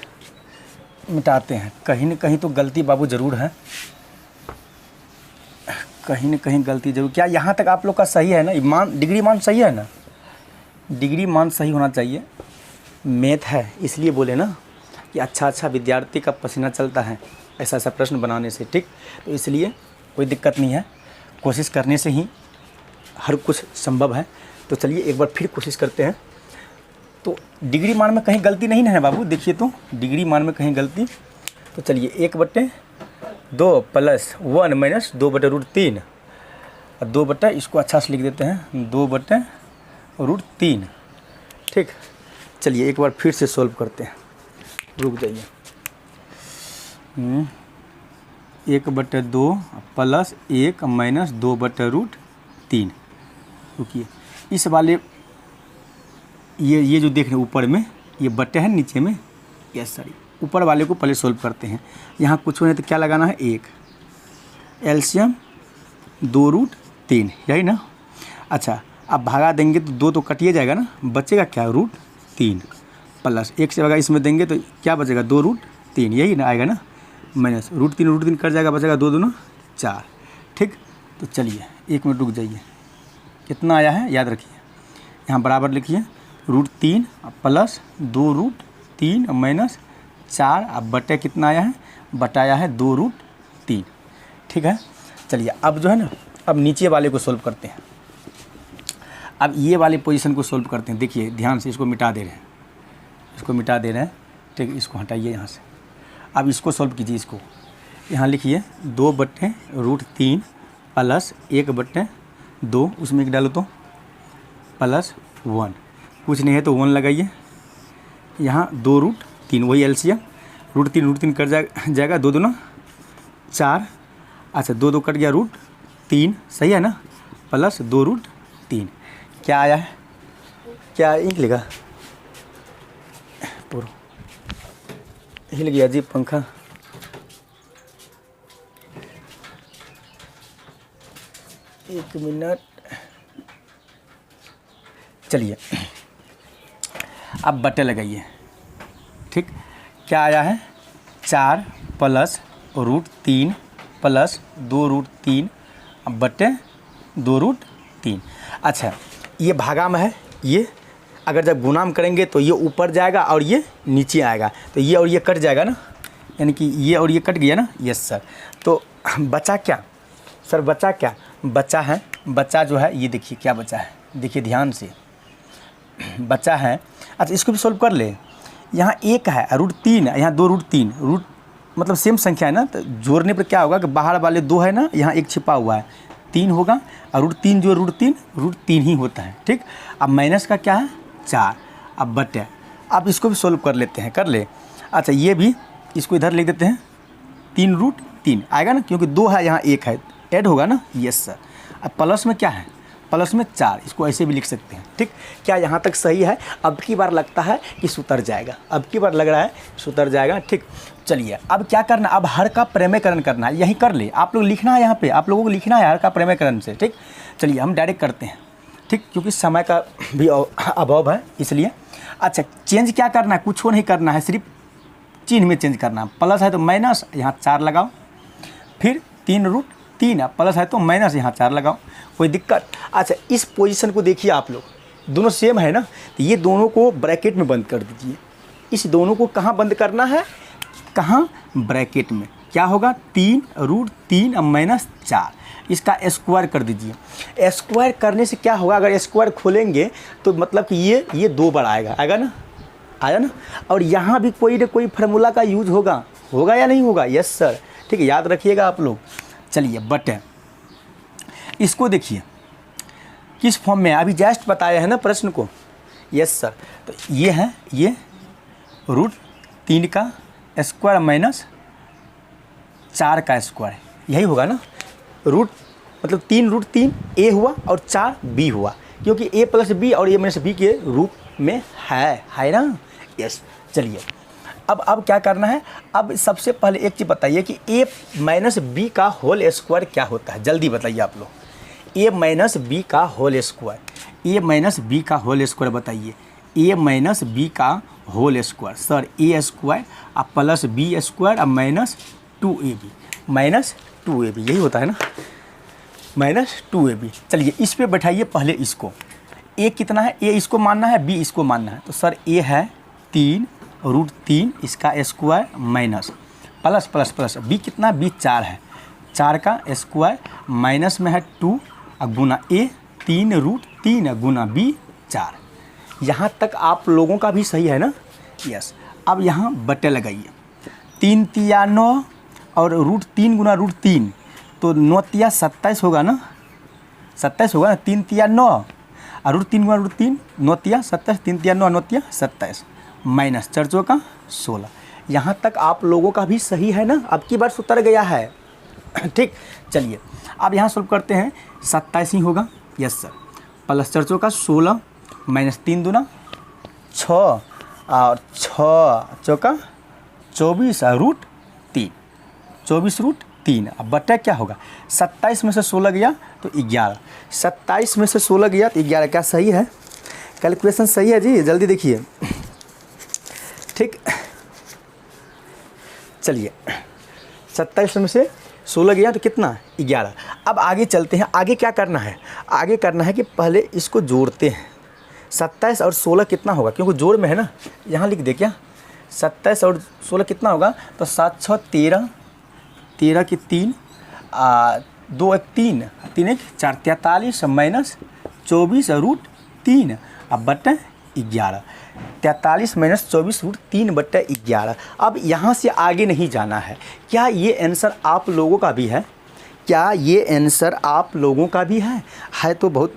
मिटाते हैं। कहीं न कहीं तो गलती बाबू ज़रूर है, कहीं न कहीं गलती ज़रूर। क्या यहाँ तक आप लोग का सही है ना? मान डिग्री मान सही है ना? डिग्री मान सही होना चाहिए। मैथ है इसलिए बोले ना कि अच्छा विद्यार्थी का पसीना चलता है ऐसा प्रश्न बनाने से। ठीक, तो इसलिए कोई दिक्कत नहीं है, कोशिश करने से ही हर कुछ संभव है। तो चलिए एक बार फिर कोशिश करते हैं। तो डिग्री मान में कहीं गलती नहीं है बाबू, देखिए तो डिग्री मान में कहीं गलती। तो चलिए 1/2 प्लस 1 माइनस 2/√3 और 2 इसको अच्छा से लिख देते हैं 2/√3। ठीक, चलिए एक बार फिर से सॉल्व करते हैं, रुक जाइए। 1/2 प्लस 1 माइनस 2/√3। रुकिए, इस वाले ये जो देख रहे हैं ऊपर में ये बटे है, नीचे में यस सॉरी, ऊपर वाले को पहले सॉल्व करते हैं। यहाँ कुछ नहीं तो क्या लगाना है 1, एलसीएम 2√3, यही ना। अच्छा अब भागा देंगे तो 2 तो कटिए जाएगा ना, बचेगा क्या √3 प्लस 1 से भागा इसमें देंगे तो क्या बचेगा 2√3, यही ना आएगा ना, माइनस √3 कट जाएगा, बचेगा 2 दूना 4। ठीक, तो चलिए 1 मिनट रुक जाइए। कितना आया है याद रखिए, यहाँ बराबर लिखिए √3 प्लस 2√3 माइनस 4 अब बटे कितना आया है, बटाया है 2√3। ठीक है, चलिए अब जो है ना, अब नीचे वाले को सोल्व करते हैं। अब ये वाले पोजीशन को सोल्व करते हैं। देखिए ध्यान से, इसको मिटा दे रहे हैं, इसको मिटा दे रहे हैं। ठीक, इसको हटाइए यहाँ से। अब इसको सोल्व कीजिए, इसको यहाँ लिखिए 2/√3 प्लस 1/2, उसमें 1 डालो तो प्लस 1, कुछ नहीं है तो 1 लगाइए। यहाँ 2√3 वही एलसीएम, √3 कट जाएगा 2 दूना 4। अच्छा 2 कट गया √3, सही है ना, प्लस 2√3। क्या आया है, क्या इंक लेगा पूरा हिल गया जी पंखा। एक मिनट, चलिए अब बटे लगाइए। ठीक, क्या आया है 4 प्लस √3 प्लस 2√3 बटे 2√3। अच्छा ये भागा में है, ये अगर जब गुना में करेंगे तो ये ऊपर जाएगा और ये नीचे आएगा, तो ये और ये कट जाएगा ना, यानी कि ये और ये कट गया ना। यस सर, तो बचा क्या सर, बचा क्या, बचा है, बचा जो है ये देखिए क्या बचा है, देखिए ध्यान से बचा है। अच्छा इसको भी सोल्व कर ले, यहाँ 1 है √3 है, यहाँ 2√3, मतलब सेम संख्या है ना, तो जोड़ने पर क्या होगा कि बाहर वाले 2 है ना, यहाँ 1 छिपा हुआ है, 3 होगा, और √3 जो √3 ही होता है। ठीक, अब माइनस का क्या है 4, अब बटे, अब इसको भी सोल्व कर लेते हैं, कर ले। अच्छा ये भी, इसको इधर लिख देते हैं, 3√3 आएगा ना, क्योंकि 2 है यहाँ 1 है, ऐड होगा ना, यस सर। अब प्लस में क्या है, प्लस में 4, इसको ऐसे भी लिख सकते हैं। ठीक, क्या यहाँ तक सही है? अब की बार लगता है कि सुतर जाएगा, अब की बार लग रहा है सुतर जाएगा। ठीक, चलिए अब क्या करना, अब हर का प्रमेयकरण करना है, यही कर ले, आप लोग लिखना है, यहाँ पे आप लोगों को लिखना है हर का प्रमेयकरण से। ठीक, चलिए हम डायरेक्ट करते हैं। ठीक, क्योंकि समय का भी अभाव है इसलिए। अच्छा, चेंज क्या करना है, कुछ नहीं करना है, सिर्फ चिन्ह में चेंज करना है। प्लस है तो माइनस, यहाँ 4 लगाओ, फिर 3√3, प्लस है तो माइनस, यहाँ 4 लगाओ, कोई दिक्कत? अच्छा, इस पोजीशन को देखिए आप लोग, दोनों सेम है ना, तो ये दोनों को ब्रैकेट में बंद कर दीजिए। इस दोनों को कहाँ बंद करना है, कहाँ, ब्रैकेट में। क्या होगा, 3√3 अब -4, इसका स्क्वायर कर दीजिए। स्क्वायर करने से क्या होगा, अगर स्क्वायर खोलेंगे तो मतलब कि ये 2 बार आएगा, आएगा ना, आया ना। और यहाँ भी कोई ना कोई फार्मूला का यूज होगा, होगा या नहीं होगा? Yes sir. ठीक है, याद रखिएगा आप लोग। चलिए बटे, इसको देखिए किस फॉर्म में, अभी जस्ट बताया है ना प्रश्न को। यस सर, तो ये है, ये √3 का स्क्वायर माइनस 4 का स्क्वायर, यही होगा ना। रूट मतलब 3√3 ए हुआ और 4 बी हुआ, क्योंकि a + b और a - b के रूप में है ना। यस, चलिए अब क्या करना है, अब सबसे पहले एक चीज़ बताइए कि a - b का होल स्क्वायर क्या होता है, जल्दी बताइए आप लोग। a - b का होल स्क्वायर, a - b का होल स्क्वायर बताइए। a - b का whole square, sir a square अब प्लस b स्क्वायर अब -2ab, यही होता है ना, -2ab। चलिए इस पे बैठाइए पहले इसको, a कितना है, a इसको मानना है, b इसको मानना है, तो सर a है 3√3 इसका square minus plus plus plus b कितना, b 4 है, 4 का स्क्वायर माइनस में है 2 गुना a 3√3 गुना b 4। यहाँ तक आप लोगों का भी सही है ना। यस, अब यहाँ बटे लगाइए, 3 तिया 9 और √3 गुना √3, तो 9 तिया 27 होगा ना, 27 होगा ना, 3 तिया 9 और √3 गुना √3, 9 तिया 27, 3 तिया 9, 9 तिया 27, माइनस 4 चौका 16। यहाँ तक आप लोगों का भी सही है ना, अब की बार सुतर गया है। ठीक, चलिए अब यहाँ सॉल्व करते हैं, 27 ही होगा। यस सर, प्लस 4 चौका 16 माइनस 3 दूना 6 और 6 चौका 24 √3, 24√3। अब बटा क्या होगा, 27 में से 16 गया तो 11, 27 में से 16 गया तो 11, क्या सही है? कैलकुलेशन सही है जी, जल्दी देखिए। ठीक, चलिए 27 में से 16 गया तो कितना, 11। अब आगे चलते हैं, आगे क्या करना है, आगे करना है कि पहले इसको जोड़ते हैं। 27 और 16 कितना होगा, क्योंकि जोड़ में है ना, यहाँ लिख दे क्या, 27 और 16 कितना होगा, तो 7 6 13, 13 की 3 2 1 3 3 1 4 43 माइनस 24√3 अब बटे 11, 43 माइनस 24√3 बटे 11। अब यहाँ से आगे नहीं जाना है। क्या ये आंसर आप लोगों का भी है? क्या ये आंसर आप लोगों का भी है तो बहुत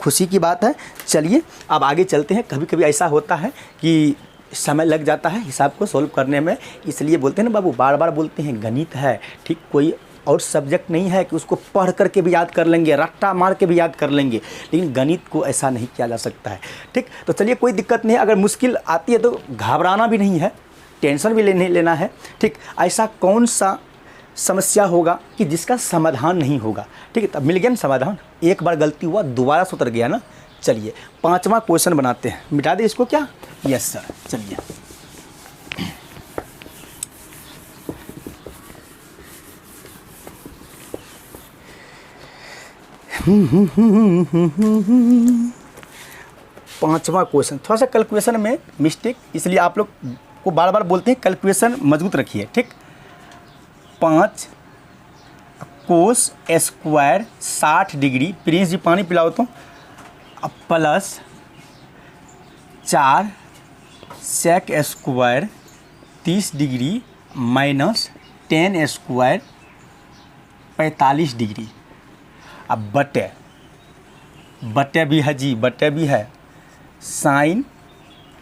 खुशी की बात है। चलिए अब आगे चलते हैं। कभी कभी ऐसा होता है कि समय लग जाता है हिसाब को सॉल्व करने में, इसलिए बोलते हैं ना बाबू, बार बार बोलते हैं गणित है, ठीक, कोई और सब्जेक्ट नहीं है कि उसको पढ़ करके भी याद कर लेंगे, रट्टा मार के भी याद कर लेंगे, लेकिन गणित को ऐसा नहीं किया जा सकता है। ठीक, तो चलिए कोई दिक्कत नहीं है, अगर मुश्किल आती है तो घबराना भी नहीं है, टेंशन भी नहीं लेना है। ठीक, ऐसा कौन सा समस्या होगा कि जिसका समाधान नहीं होगा? ठीक है, तब मिल गया ना समाधान। एक बार गलती हुआ दोबारा से उतर गया ना। चलिए 5वां क्वेश्चन बनाते हैं, मिटा दे इसको क्या? यस सर, चलिए पांचवा क्वेश्चन। थोड़ा सा कैलकुलेशन में मिस्टेक, इसलिए आप लोग को बार बार बोलते हैं कैलकुलेशन मजबूत रखिए। ठीक, 5 cos square 60 degree, Prince ji पानी पिलाओ तो, plus 4 sec square 30 degree minus 10 square 45 degree. अब बटे भी है जी, बटे भी है, साइन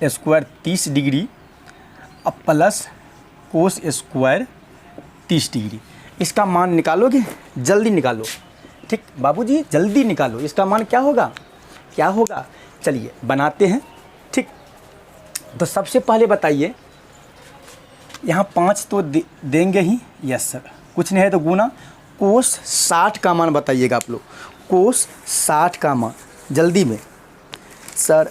स्क्वायर 30 डिग्री अब प्लस कोस स्क्वायर 30 डिग्री। इसका मान निकालोगे, जल्दी निकालो। ठीक बाबूजी, जल्दी निकालो, इसका मान क्या होगा, क्या होगा। चलिए बनाते हैं। ठीक, तो सबसे पहले बताइए, यहाँ 5 तो देंगे ही, यस सर, कुछ नहीं है तो गुना। कोस 60 का मान बताइएगा आप लोग, कोस 60 का मान जल्दी में। सर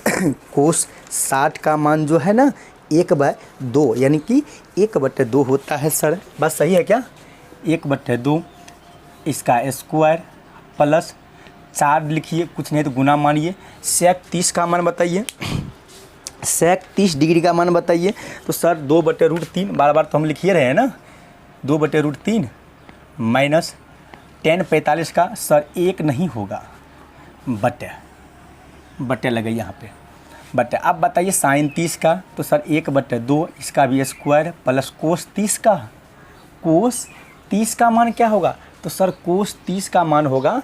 कोस 60 का मान जो है ना 1/2, यानी कि 1/2 होता है सर। बस सही है क्या, 1/2 इसका स्क्वायर प्लस 4 लिखिए, कुछ नहीं तो गुना मानिए। सेक 30 का मान बताइए, सेक 30 डिग्री का मान बताइए। तो सर 2/√3, बार बार तो हम लिखिए रहे हैं ना, 2/√3 माइनस 10 45 का सर 1 नहीं होगा, बटे लगे यहाँ पे बटे। अब बताइए साइन 30 का, तो सर 1/2 इसका भी स्क्वायर प्लस कोस 30 का, कोस 30 का मान क्या होगा, तो सर कोस 30 का मान होगा,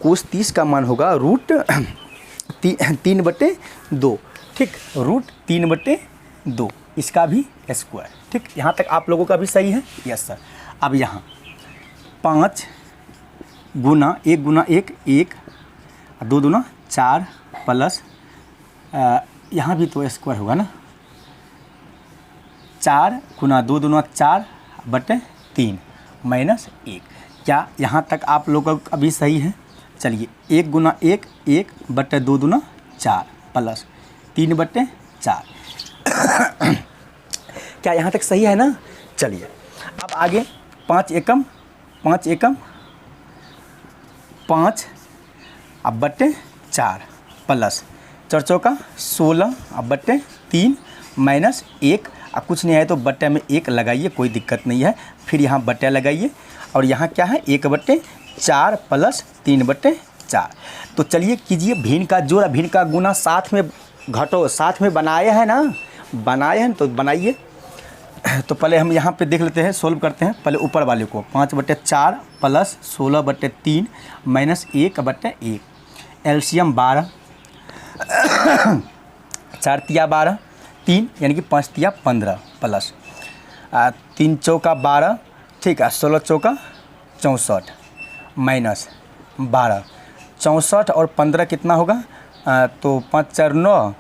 कोस 30 का मान होगा √3/2। ठीक, √3/2 इसका भी स्क्वायर। ठीक, यहाँ तक आप लोगों का भी सही है, यस सर। अब यहाँ 5 गुना 1 गुना 1 1, 2 दूना 4 प्लस यहाँ भी तो स्क्वायर होगा ना, 4 गुना 2 दूना 4/3 माइनस 1। क्या यहाँ तक आप लोगों का अभी सही है। चलिए 1 गुना 1 1/2 दूना 4 प्लस 3/4 क्या यहाँ तक सही है ना। चलिए अब आगे 5 एकम 5/4 प्लस 4 चौका 16/3 माइनस 1। अब कुछ नहीं है तो बट्टे में 1 लगाइए, कोई दिक्कत नहीं है। फिर यहाँ बट्टे लगाइए और यहाँ क्या है 1/4 प्लस 3/4। तो चलिए कीजिए भिन्न का जोड़, भिन्न का गुना, साथ में घटो, साथ में बनाए हैं ना, बनाए हैं तो बनाइए। तो पहले हम यहाँ पे देख लेते हैं, सोल्व करते हैं पहले ऊपर वाले को। 5/4 प्लस 16/3 माइनस 1/1, एलसीएम 12, 4 तिया 12, 3 यानी कि 5 तिया 15 प्लस 3 चौका 12, ठीक है, 16 चौका 64 माइनस 12, 64 और 15 कितना होगा, तो 5 4 9,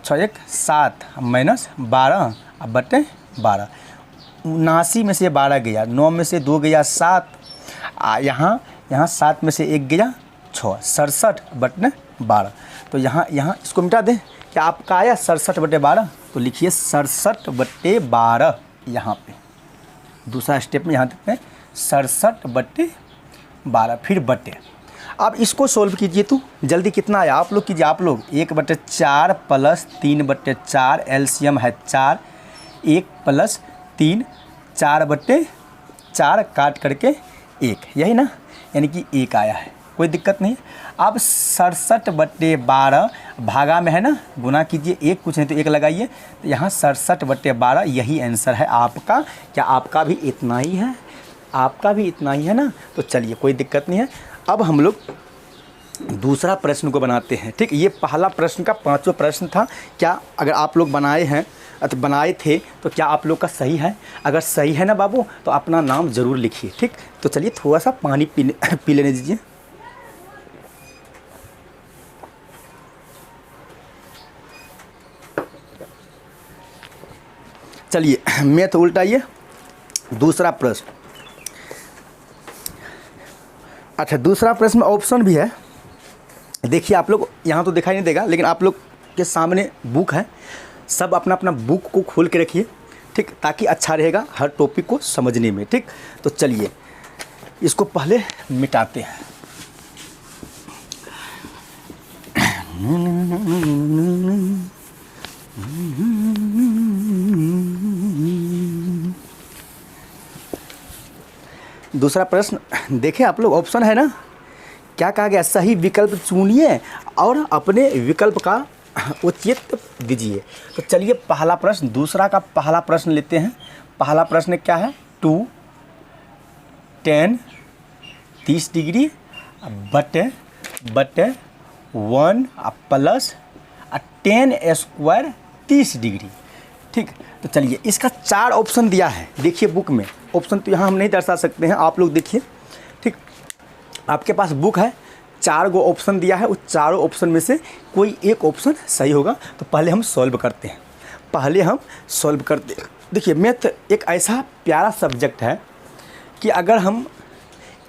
6 1 7 माइनस 12/12। 79 में से 12 गया, 9 में से 2 गया 7, यहाँ 7 में से 1 गया 6, 67/12। तो यहाँ इसको मिटा दें, क्या आपका आया 67/12, तो लिखिए 67/12 यहाँ पे। दूसरा स्टेप में यहाँ देखते हैं 67/12, फिर बटे। अब इसको सोल्व कीजिए तो जल्दी, कितना आया आप लोग कीजिए, आप लोग 1/4 प्लस 3/4, एलसीएम है 4, 1 प्लस 3, 4/4 काट करके 1, यही ना, यानी कि 1 आया है, कोई दिक्कत नहीं। अब 67/12 भागा में है ना, गुना कीजिए, 1 कुछ नहीं तो 1 लगाइए, तो यहाँ 67/12 यही आंसर है आपका। क्या आपका भी इतना ही है, आपका भी इतना ही है ना। तो चलिए कोई दिक्कत नहीं है। अब हम लोग दूसरा प्रश्न को बनाते हैं। ठीक, ये पहला प्रश्न का 5वां प्रश्न था। क्या अगर आप लोग बनाए हैं तो बनाए थे तो क्या आप लोग का सही है, अगर सही है ना बाबू तो अपना नाम ज़रूर लिखिए। ठीक, तो चलिए थोड़ा सा पानी पी लेने दीजिए। चलिए मैथ उल्टाइए, दूसरा प्रश्न। अच्छा, दूसरा प्रश्न में ऑप्शन भी है, देखिए आप लोग, यहाँ तो दिखाई नहीं देगा लेकिन आप लोग के सामने बुक है, सब अपना अपना बुक को खोल के रखिए। ठीक, ताकि अच्छा रहेगा हर टॉपिक को समझने में। ठीक, तो चलिए इसको पहले मिटाते हैं। दूसरा प्रश्न देखें आप लोग, ऑप्शन है ना, क्या कहा गया, सही विकल्प चुनिए और अपने विकल्प का उचित दीजिए। तो चलिए पहला प्रश्न, दूसरा का पहला प्रश्न लेते हैं। पहला प्रश्न क्या है, 2 10 30 डिग्री बटे 1 प्लस 10 स्क्वायर 30 डिग्री। ठीक, तो चलिए इसका 4 ऑप्शन दिया है, देखिए बुक में। ऑप्शन तो यहाँ हम नहीं दर्शा सकते हैं, आप लोग देखिए। ठीक, आपके पास बुक है, 4 गो ऑप्शन दिया है, उस चारों ऑप्शन में से कोई एक ऑप्शन सही होगा। तो पहले हम सॉल्व करते हैं, देखिए मैथ एक ऐसा प्यारा सब्जेक्ट है कि अगर हम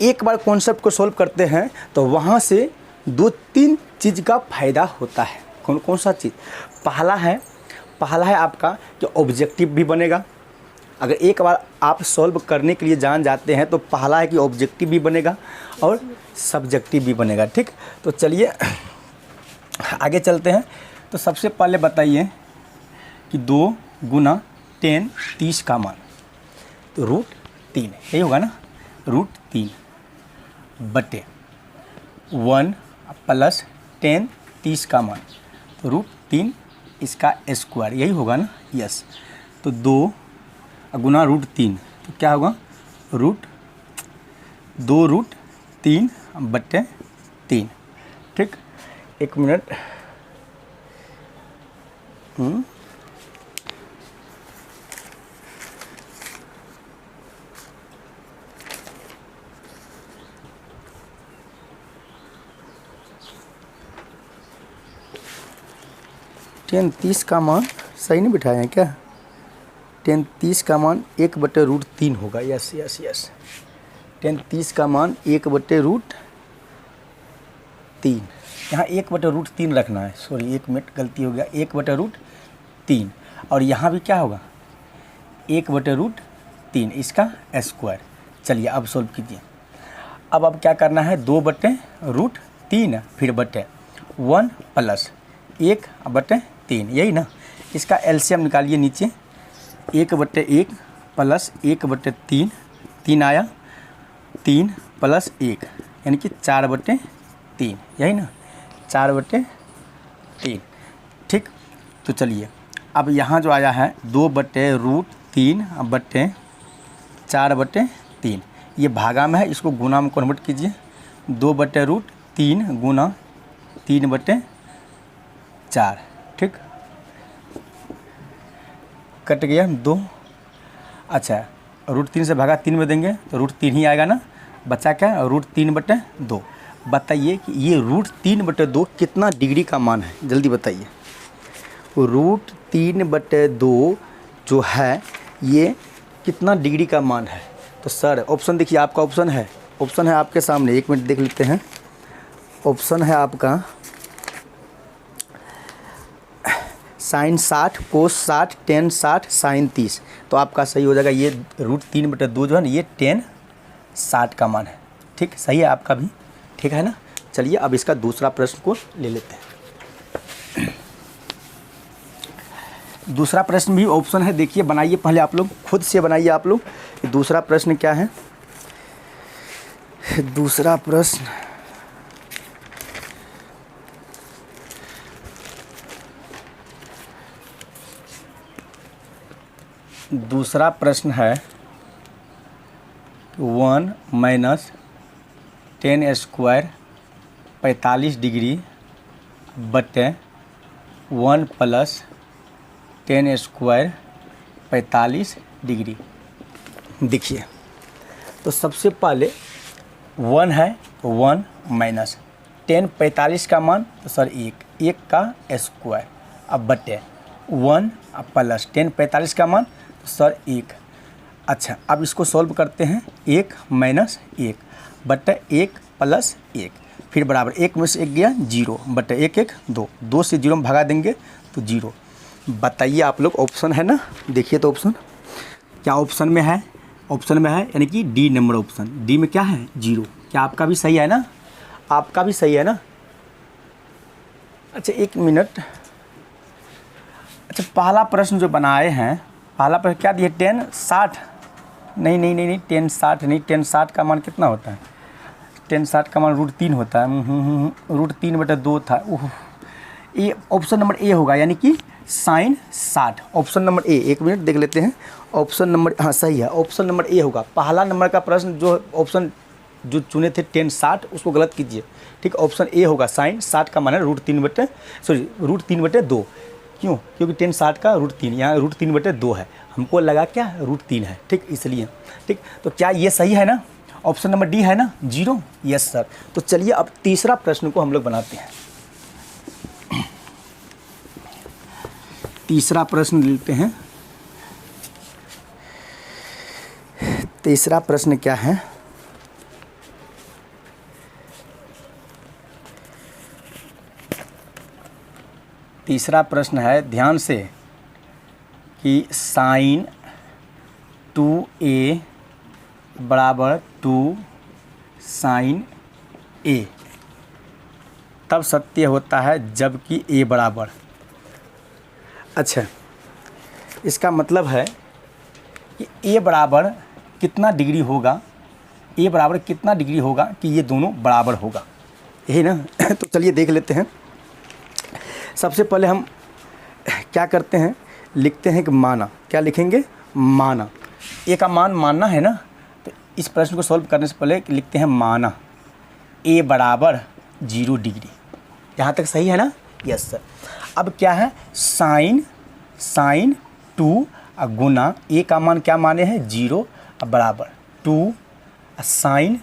एक बार कॉन्सेप्ट को सॉल्व करते हैं तो वहाँ से 2-3 चीज़ का फ़ायदा होता है। कौन सा चीज़? पहला है आपका कि ऑब्जेक्टिव भी बनेगा। अगर एक बार आप सॉल्व करने के लिए जान जाते हैं तो पहला है कि ऑब्जेक्टिव भी बनेगा और सब्जेक्टिव भी बनेगा। ठीक, तो चलिए आगे चलते हैं। तो सबसे पहले बताइए कि 2 गुना 10 30 का मान, तो √3 यही होगा ना, √3 बटे 1 प्लस 10 30 का मान, तो √3 इसका स्क्वायर यही होगा ना, यस। तो 2 गुना √3 तो क्या होगा, √3 बटे 3। ठीक, 1 मिनट। 10 30 का मान सही नहीं बिठाए हैं क्या? 10 30 का मान 1 बटे √3 होगा, यस। 10 30 का मान 1 बटे √3, यहाँ 1 बटे √3 रखना है, सॉरी 1 मिनट गलती हो गया, 1 बटे √3। और यहाँ भी क्या होगा, 1 बटे √3 इसका स्क्वायर। चलिए अब सॉल्व कीजिए। अब क्या करना है, 2 बटे √3 फिर बटे 1 प्लस 1 बटे 3, यही ना। इसका एलसीएम निकालिए नीचे, 1 बटे 1 प्लस 1 बटे 3, 3 आया, 3 प्लस 1 यानी कि 4 बटे 3, यही ना, 4 बटे 3। ठीक, तो चलिए अब यहाँ जो आया है 2 बटे √3 बटे 4 बटे 3, ये भागा में है, इसको गुना में कन्वर्ट कीजिए। 2 बटे √3 गुना 3 बटे 4, ठीक, कट गया 2। अच्छा, √3 से भागा 3 में देंगे तो √3 ही आएगा ना, बचा क्या, √3 बटे 2। बताइए कि ये √3 बटे 2 कितना डिग्री का मान है, जल्दी बताइए। √3 बटे 2 जो है ये कितना डिग्री का मान है? तो सर ऑप्शन देखिए, आपका ऑप्शन है आपके सामने, 1 मिनट देख लेते हैं। ऑप्शन है आपका sin 60, cos 60, tan 60, sin 30, तो आपका सही हो जाएगा। ये √3 बटे 2 जो है ना, ये tan 60 का मान है। ठीक, सही है आपका भी, ठीक है ना। चलिए अब इसका दूसरा प्रश्न को ले लेते हैं। दूसरा प्रश्न भी ऑप्शन है, देखिए बनाइए, पहले आप लोग खुद से बनाइए आप लोग। दूसरा प्रश्न क्या है, दूसरा प्रश्न है 1 माइनस 10 स्क्वायर 45 डिग्री बटे 1 प्लस 10 स्क्वायर 45 डिग्री। देखिए तो सबसे पहले 1 है, 1 माइनस 10 45 का मान, तो सर 1 का स्क्वायर, अब बटे 1 प्लस 10 45 का मान, तो सर 1। अच्छा, अब इसको सॉल्व करते हैं, 1 माइनस 1 बटे 1 प्लस 1, फिर बराबर 1 में से 1 गया 0 बटे 1 1 2, 2 से 0 में भगा देंगे तो 0। बताइए आप लोग, ऑप्शन है ना, देखिए तो ऑप्शन क्या ऑप्शन में है, यानी कि डी नंबर ऑप्शन, डी में क्या है 0। क्या आपका भी सही है ना, आपका भी सही है ना। अच्छा 1 मिनट। अच्छा पहला प्रश्न जो बनाए हैं, पहला प्रश्न क्या दिए, 10 60, नहीं 10 60 नहीं, 10 60 का मान कितना होता है, 10 60 का मान √3 होता है, √3 बटे 2 था। ये ऑप्शन नंबर ए होगा, यानी कि साइन 60। ऑप्शन नंबर ए, एक मिनट देख लेते हैं। ऑप्शन नंबर, हाँ सही है, ऑप्शन नंबर ए होगा। पहला नंबर का प्रश्न जो ऑप्शन जो चुने थे tan 60, उसको गलत कीजिए। ठीक, ऑप्शन ए होगा साइन 60 का मान है √3/2। क्यों? क्योंकि tan 60 का √3, यहाँ √3/2 है, हमको लगा क्या √3 है। ठीक, इसलिए। ठीक, तो क्या ये सही है ना? ऑप्शन नंबर डी है ना, 0? Yes sir. तो चलिए अब तीसरा प्रश्न को हम लोग बनाते हैं। तीसरा प्रश्न लेते हैं। तीसरा प्रश्न क्या है? तीसरा प्रश्न है, ध्यान से, कि साइन 2a बराबर 2 साइन a तब सत्य होता है जबकि a बराबर। अच्छा, इसका मतलब है कि a बराबर कितना डिग्री होगा, a बराबर कितना डिग्री होगा कि ये दोनों बराबर होगा, यही ना? तो चलिए देख लेते हैं। सबसे पहले हम क्या करते हैं, लिखते हैं कि माना। क्या लिखेंगे? माना। ए का मान मानना है ना, तो इस प्रश्न को सॉल्व करने से पहले लिखते हैं माना a बराबर 0 डिग्री। यहाँ तक सही है ना? Yes sir. अब क्या है, साइन 2 गुना a का मान क्या माने हैं 0 बराबर 2 साइन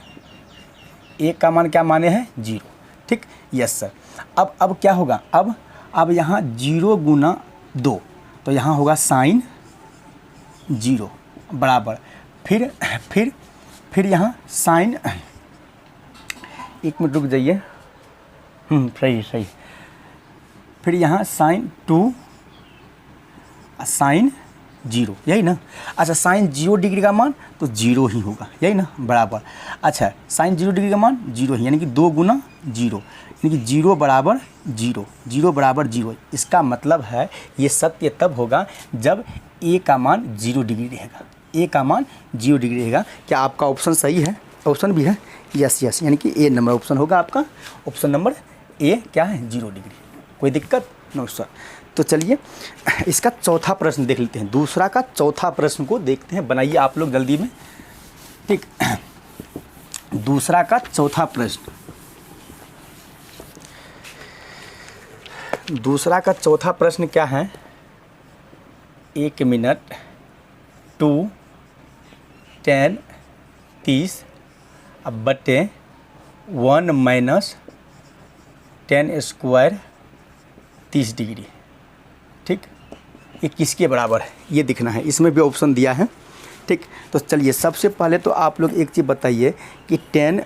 a का मान क्या माने हैं 0। ठीक, यस सर। अब क्या होगा, अब यहाँ 0 गुना 2, तो यहाँ होगा साइन 0 बराबर फिर यहाँ साइन, एक मिनट रुक जाइए, सही। फिर यहाँ साइन 2 साइन 0, यही ना? अच्छा, साइन 0 डिग्री का मान तो 0 ही होगा, यही ना? बराबर। अच्छा, साइन 0 डिग्री का मान 0 ही, यानी कि 2 गुना 0, यानी कि 0 बराबर 0, 0 बराबर 0। इसका मतलब है ये सत्य तब होगा जब a का मान 0 डिग्री रहेगा, a का मान 0 डिग्री रहेगा। क्या आपका ऑप्शन सही है? ऑप्शन भी है, यस, यानी कि ए नंबर ऑप्शन होगा आपका। ऑप्शन नंबर ए क्या है? 0 डिग्री। कोई दिक्कत? No sir. तो चलिए इसका चौथा प्रश्न देख लेते हैं। दूसरा का चौथा प्रश्न को देखते हैं, बनाइए आप लोग जल्दी में। ठीक, दूसरा का चौथा प्रश्न। दूसरा का चौथा प्रश्न क्या है, 1 मिनट 2 tan 30 बटे 1 माइनस tan स्क्वायर 30 डिग्री। ठीक, ये किसके बराबर है ये दिखना है, इसमें भी ऑप्शन दिया है। ठीक, तो चलिए सबसे पहले तो आप लोग एक चीज़ बताइए कि tan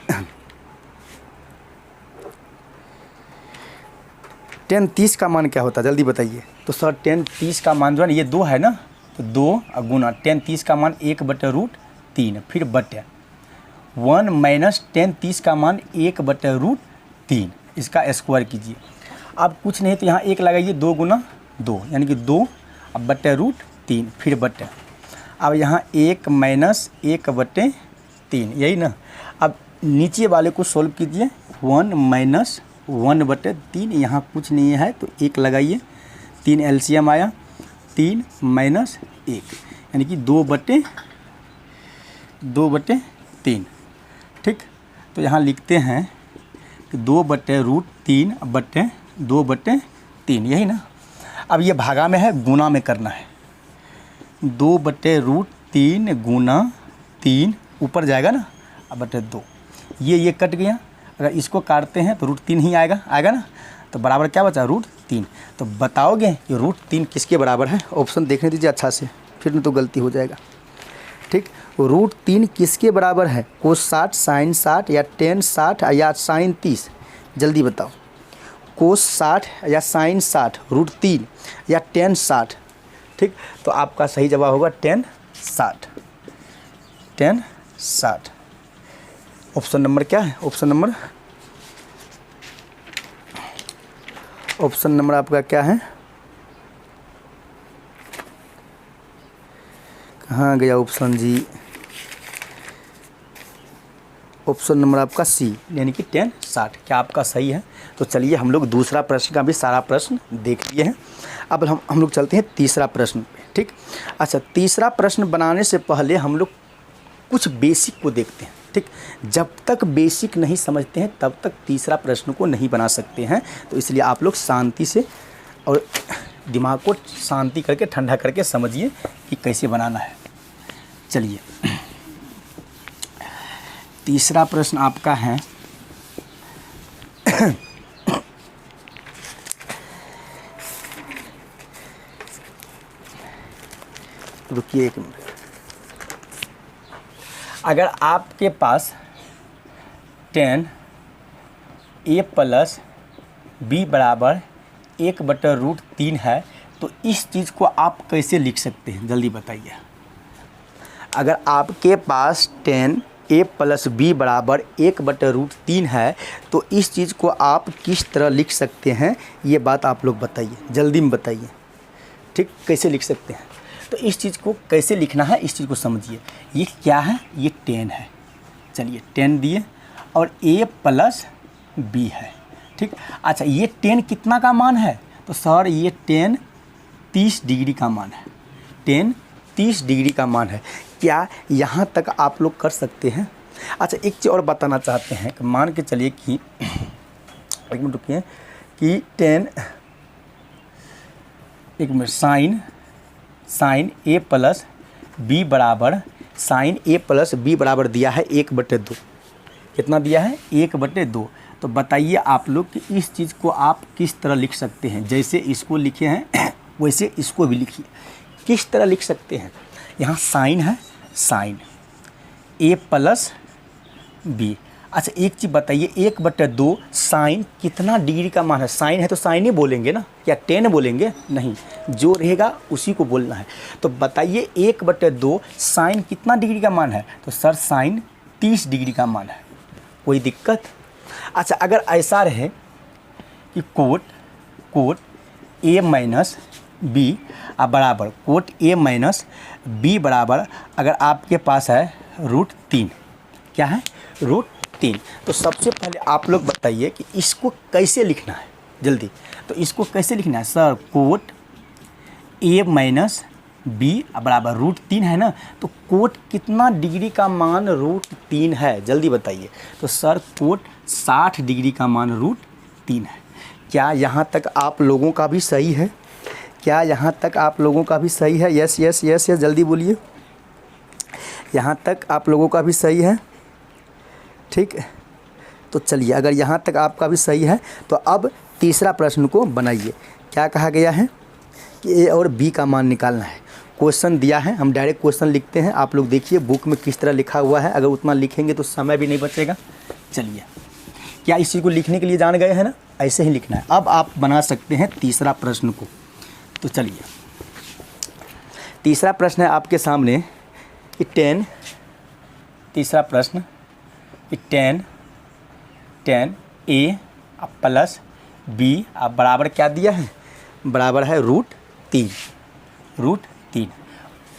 30 का मान क्या होता है, जल्दी बताइए। तो सर tan 30 का मान जो है ये 2 है ना, तो 2 गुना tan 30 का मान 1/√3, फिर बटे 1 माइनस tan 30 का मान 1/√3, इसका स्क्वायर कीजिए। अब कुछ नहीं तो यहाँ 1 लगाइए, 2 गुना 2 यानी कि 2 √3, फिर बटे, अब यहाँ 1 माइनस 1/3, यही ना? अब नीचे वाले को सोल्व कीजिए, 1 माइनस 1/3, यहाँ कुछ नहीं है तो 1 लगाइए, 3 एलसीएम आया, 3 माइनस 1 यानी कि 2/3। ठीक, तो यहाँ लिखते हैं कि 2/√3/2/3, यही ना? अब ये भागा में है, गुना में करना है। 2/√3 गुना 3 ऊपर जाएगा ना, अब बटे 2, ये कट गया। अगर इसको काटते हैं तो √3 ही आएगा ना, तो बराबर क्या बचा, √3। तो बताओगे कि √3 किसके बराबर है? ऑप्शन देखने दीजिए अच्छा से, फिर नहीं तो गलती हो जाएगा। ठीक, √3 किसके बराबर है? कोस 60, साइन 60 या tan 60 या साइन 30? जल्दी बताओ, कोस 60 या साइन 60, √3 या tan 60? ठीक, तो आपका सही जवाब होगा tan 60। ऑप्शन नंबर क्या है? ऑप्शन नंबर आपका क्या है? कहाँ गया ऑप्शन जी? ऑप्शन नंबर आपका सी यानी कि 10 60 क्या आपका सही है। तो चलिए हम लोग दूसरा प्रश्न का भी सारा प्रश्न देख लिए हैं। अब हम लोग चलते हैं तीसरा प्रश्न पे। ठीक, अच्छा तीसरा प्रश्न बनाने से पहले हम लोग कुछ बेसिक को देखते हैं। ठीक, जब तक बेसिक नहीं समझते हैं तब तक तीसरा प्रश्न को नहीं बना सकते हैं। तो इसलिए आप लोग शांति से और दिमाग को शांति करके ठंडा करके समझिए कि कैसे बनाना है। चलिए तीसरा प्रश्न आपका है रुकिए एक मिनट। अगर आपके पास 10 a प्लस b बराबर 1/√3 है तो इस चीज़ को आप कैसे लिख सकते हैं, जल्दी बताइए। अगर आपके पास 10 a प्लस b बराबर 1/√3 है तो इस चीज़ को आप किस तरह लिख सकते हैं, ये बात आप लोग बताइए, जल्दी में बताइए। ठीक, कैसे लिख सकते हैं, तो इस चीज़ को कैसे लिखना है इस चीज़ को समझिए। ये क्या है, ये 10 है। चलिए 10 दिए और a प्लस b है। ठीक, अच्छा ये 10 कितना का मान है, तो सर ये 10 30 डिग्री का मान है। 10 30 डिग्री का मान है। क्या यहाँ तक आप लोग कर सकते हैं? अच्छा एक चीज़ और बताना चाहते हैं कि मान के चलिए कि एक मिनट रुकिए कि 10 एक minute sine a plus b बराबर साइन a प्लस b बराबर दिया है 1/2। कितना दिया है, 1/2। तो बताइए आप लोग कि इस चीज़ को आप किस तरह लिख सकते हैं। जैसे इसको लिखे हैं वैसे इसको भी लिखिए। किस तरह लिख सकते हैं, यहाँ साइन है, साइन a प्लस b। अच्छा एक चीज़ बताइए, 1/2 साइन कितना डिग्री का मान है? साइन है तो साइन ही बोलेंगे ना, क्या 10 बोलेंगे? नहीं, जो रहेगा उसी को बोलना है। तो बताइए 1/2 साइन कितना डिग्री का मान है, तो सर साइन 30 डिग्री का मान है। कोई दिक्कत? अच्छा अगर ऐसा रहे कि कोट a माइनस b बराबर कोट a माइनस b बराबर अगर आपके पास है √3, क्या है, √3। तो सबसे पहले आप लोग बताइए कि इसको कैसे लिखना है, जल्दी। तो इसको कैसे लिखना है sir, cot a minus b बराबर √3 है ना, तो कोट कितना डिग्री का मान √3 है, जल्दी बताइए। तो सर कोट 60 डिग्री का मान √3 है। क्या यहाँ तक आप लोगों का भी सही है? क्या यहाँ तक आप लोगों का भी सही है? यस यस यस यस, जल्दी बोलिए। यहाँ तक आप लोगों का भी सही है? ठीक, तो चलिए अगर यहाँ तक आपका भी सही है तो अब तीसरा प्रश्न को बनाइए। क्या कहा गया है कि ए और बी का मान निकालना है। क्वेश्चन दिया है, हम डायरेक्ट क्वेश्चन लिखते हैं। आप लोग देखिए बुक में किस तरह लिखा हुआ है, अगर उतना लिखेंगे तो समय भी नहीं बचेगा। चलिए, क्या इस चीज़ को लिखने के लिए जान गए हैं ना, ऐसे ही लिखना है। अब आप बना सकते हैं तीसरा प्रश्न को। तो चलिए तीसरा प्रश्न है आपके सामने कि 10, तीसरा प्रश्न कि 10 a प्लस b बराबर क्या दिया है, बराबर है √3।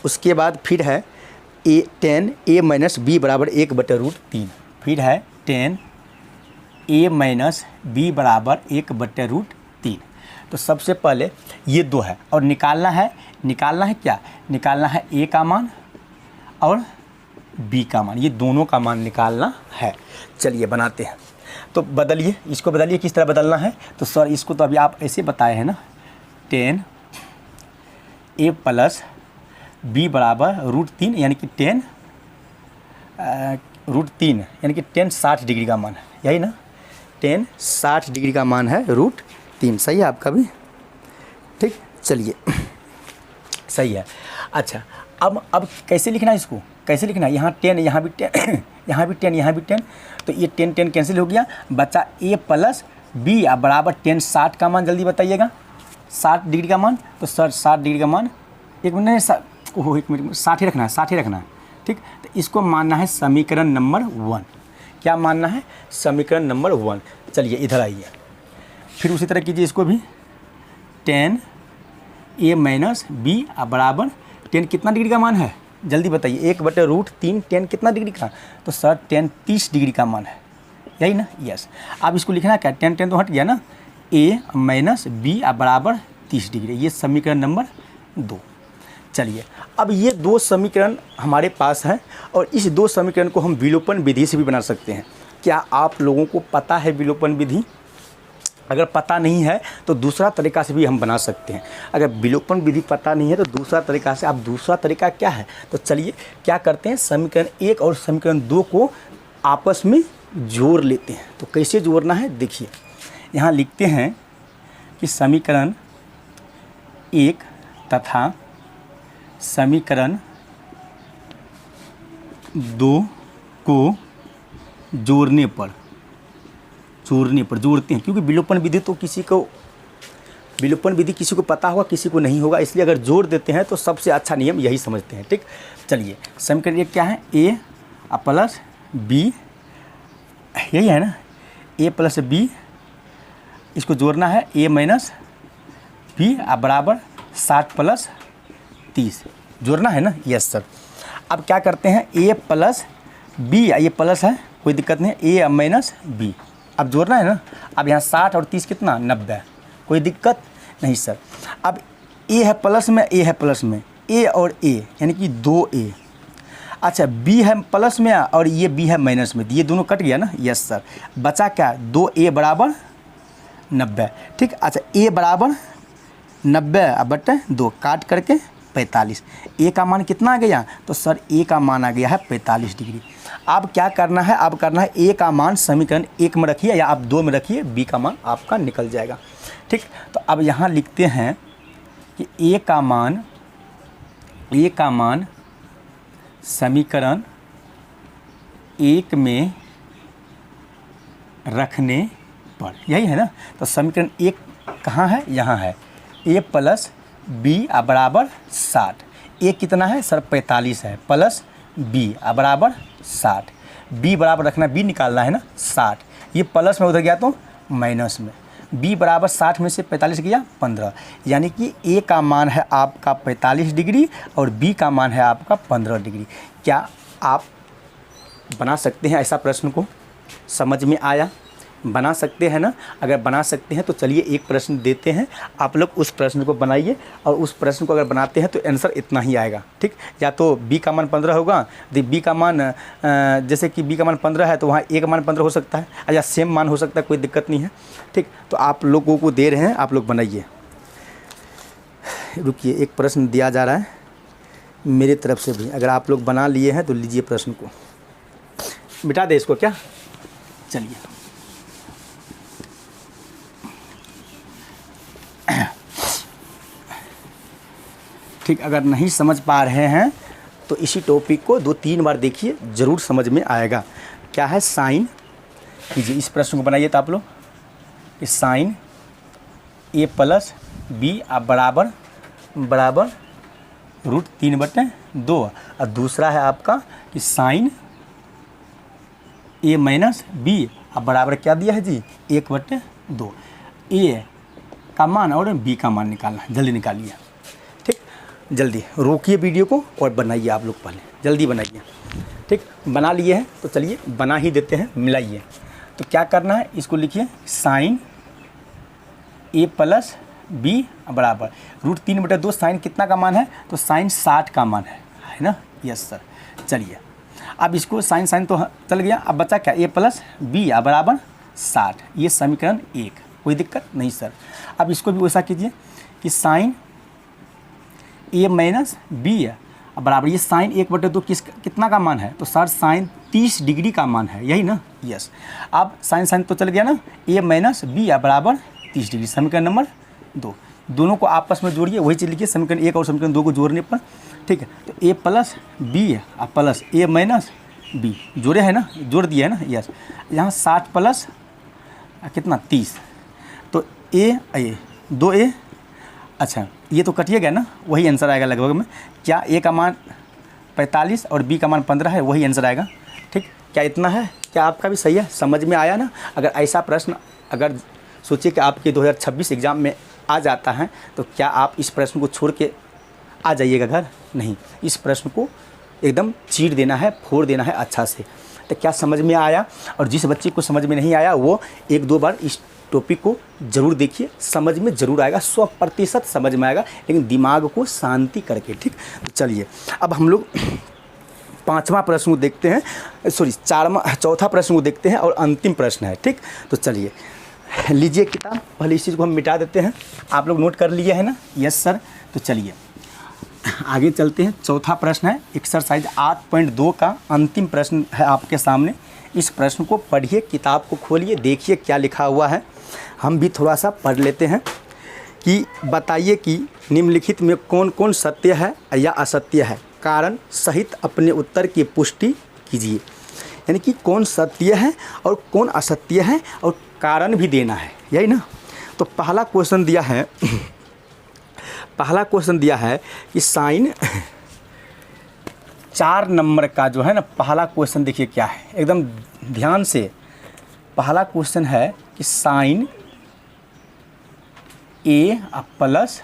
उसके बाद फिर है 10 a माइनस b बराबर 1/√3। फिर है 10 a माइनस b बराबर 1/√3। तो सबसे पहले ये दो है और निकालना है क्या, निकालना है a का मान और b का मान, ये दोनों का मान निकालना है। चलिए बनाते हैं। तो बदलिए, इसको बदलिए, किस तरह बदलना है। तो सर इसको तो अभी आप ऐसे बताए हैं ना, 10 a प्लस b बराबर √3 यानी कि 10 √3 यानी कि 10 60 डिग्री का मान है, यही ना, 10 60 डिग्री का मान है √3। सही है आपका भी? ठीक, चलिए सही है। अच्छा अब कैसे लिखना है, इसको कैसे लिखना है, यहाँ 10 यहाँ भी 10 यहाँ भी 10 यहाँ भी 10, तो ये 10 कैंसिल हो गया, बचा a प्लस b बराबर 10 60 का मान, जल्दी बताइएगा 60 डिग्री का मान। तो सर 60 डिग्री का मान, एक मिनट ओहो एक मिनट, 60 ही रखना है, 60 ही रखना है। ठीक, तो इसको मानना है समीकरण नंबर 1। क्या मानना है, समीकरण नंबर 1। चलिए इधर आइए, फिर उसी तरह कीजिए इसको भी। 10 a माइनस b बराबर 10 कितना डिग्री का मान है, जल्दी बताइए, 1/√3 tan कितना डिग्री का? तो सर tan 30 डिग्री का मान है, यही ना? यस। अब इसको लिखना क्या, tan तो हट गया ना, a माइनस b बराबर 30 डिग्री, ये समीकरण नंबर 2। चलिए, अब ये 2 समीकरण हमारे पास हैं और इस 2 समीकरण को हम विलोपन विधि से भी बना सकते हैं। क्या आप लोगों को पता है विलोपन विधि? अगर पता नहीं है तो दूसरा तरीका से भी हम बना सकते हैं। अगर विलोपन विधि पता नहीं है तो दूसरा तरीका से, अब दूसरा तरीका क्या है? तो चलिए क्या करते हैं, समीकरण 1 और समीकरण 2 को आपस में जोड़ लेते हैं। तो कैसे जोड़ना है देखिए, यहाँ लिखते हैं कि समीकरण 1 तथा समीकरण 2 को जोड़ते हैं, क्योंकि विलोपन विधि तो किसी को पता होगा, किसी को नहीं होगा, इसलिए अगर जोड़ देते हैं तो सबसे अच्छा नियम यही समझते हैं। ठीक, चलिए समीकरण 1 क्या है, a प्लस b, यही है ना, a प्लस b, इसको जोड़ना है a माइनस b बराबर 60 प्लस 30, जोड़ना है ना? Yes sir. अब क्या करते हैं, a प्लस b, ये प्लस है कोई दिक्कत नहीं, a माइनस b, अब जोड़ना है ना। अब यहाँ 60 और 30 कितना, 90, कोई दिक्कत नहीं सर। अब a है प्लस में, a है प्लस में, a और a यानी कि 2a। अच्छा, b है प्लस में और ये b है माइनस में, ये दोनों कट गया ना? Yes sir. बचा क्या, 2a बराबर 90। ठीक, अच्छा a बराबर 90/2 काट करके 45। a का मान कितना आ गया? तो सर a का मान आ गया है 45 डिग्री। अब क्या करना है, अब करना है a का मान समीकरण 1 में रखिए या आप 2 में रखिए, b का मान आपका निकल जाएगा। ठीक, तो अब यहाँ लिखते हैं कि a का मान समीकरण 1 में रखने पर, यही है ना? तो समीकरण 1 कहाँ है, यहाँ है, a प्लस b बराबर 60। a कितना है सर, 45 है, प्लस b बराबर 60, b बराबर रखना, b निकालना है ना 60, ये प्लस में उधर गया तो माइनस में, b बराबर 60 में से 45 गया 15, यानी कि a का मान है आपका 45 डिग्री और b का मान है आपका 15 डिग्री। क्या आप बना सकते हैं ऐसा प्रश्न को? समझ में आया? बना सकते हैं ना? अगर बना सकते हैं तो चलिए एक प्रश्न देते हैं, आप लोग उस प्रश्न को बनाइए और उस प्रश्न को अगर बनाते हैं तो आंसर इतना ही आएगा। ठीक, या तो b का मान 15 होगा, तो b का मान जैसे कि b का मान 15 है तो वहाँ a का मान 15 हो सकता है, या सेम मान हो सकता है, कोई दिक्कत नहीं है। ठीक, तो आप लोगों को दे रहे हैं, आप लोग बनाइए। रुकिए, एक प्रश्न दिया जा रहा है मेरी तरफ से भी, अगर आप लोग बना लिए हैं तो लीजिए प्रश्न को, मिटा दे इसको क्या? चलिए, ठीक, अगर नहीं समझ पा रहे हैं तो इसी टॉपिक को 2-3 बार देखिए, ज़रूर समझ में आएगा। क्या है, साइन कीजिए, इस प्रश्न को बनाइए तो आप लोग कि साइन a प्लस b बराबर √3/2, और दूसरा है आपका कि साइन a माइनस b बराबर क्या दिया है जी, 1/2। a का मान और b का मान निकालना, जल्दी निकालिए। ठीक, जल्दी रोकिए वीडियो को और बनाइए, आप लोग पहले जल्दी बनाइए। ठीक, बना लिए हैं तो चलिए बना ही देते हैं, मिलाइए। तो क्या करना है, इसको लिखिए साइन a प्लस b बराबर √3/2, साइन कितना का मान है, तो साइन 60 का मान है ना? Yes sir. चलिए, अब इसको साइन तो चल गया, अब बचा क्या, a प्लस b बराबर 60, ये समीकरण 1, कोई दिक्कत नहीं सर। अब इसको भी वैसा कीजिए कि साइन a माइनस b बराबर, ये साइन 1/2 कितना का मान है, तो सर साइन 30 डिग्री का मान है, यही ना? यस। अब साइन तो चल गया ना, a माइनस b बराबर 30 डिग्री, समीकरण नंबर 2। दोनों को आपस में जोड़िए, वही चीज़ लिखिए, समीकरण 1 और समीकरण 2 को जोड़ने पर। ठीक है, तो a plus b plus a minus b जोड़े है ना, जोड़ दिया है ना? यस। यहाँ 60 प्लस कितना 30, तो a 2a, अच्छा ये तो कटिए गया ना, वही आंसर आएगा लगभग में। क्या a का मान 45 और b का मान 15 है, वही आंसर आएगा। ठीक, क्या इतना है? क्या आपका भी सही है, समझ में आया ना? अगर ऐसा प्रश्न, अगर सोचिए कि आपके 2026 एग्ज़ाम में आ जाता है तो क्या आप इस प्रश्न को छोड़ के आ जाइएगा घर? नहीं, इस प्रश्न को एकदम चीर देना है, फोड़ देना है अच्छा से। तो क्या समझ में आया? और जिस बच्चे को समझ में नहीं आया वो 1-2 बार इस टॉपिक को ज़रूर देखिए, समझ में ज़रूर आएगा, 100% समझ में आएगा, लेकिन दिमाग को शांति करके। ठीक, तो चलिए अब हम लोग 5वां प्रश्न को देखते हैं, चौथा प्रश्न को देखते हैं और अंतिम प्रश्न है। ठीक, तो चलिए लीजिए किताब, पहले इस चीज़ को हम मिटा देते हैं। आप लोग नोट कर लिए है ना? Yes sir. तो चलिए आगे चलते हैं। चौथा प्रश्न है एक्सरसाइज 8.2 का अंतिम प्रश्न है आपके सामने। इस प्रश्न को पढ़िए, किताब को खोलिए, देखिए क्या लिखा हुआ है। हम भी थोड़ा सा पढ़ लेते हैं कि बताइए कि निम्नलिखित में कौन कौन सत्य है या असत्य है, कारण सहित अपने उत्तर की पुष्टि कीजिए। यानी कि कौन सत्य है और कौन असत्य है और कारण भी देना है, यही ना। तो पहला क्वेश्चन दिया है कि साइन 4 नंबर का जो है ना, पहला क्वेश्चन देखिए क्या है, एकदम ध्यान से। पहला क्वेश्चन है कि साइन A प्लस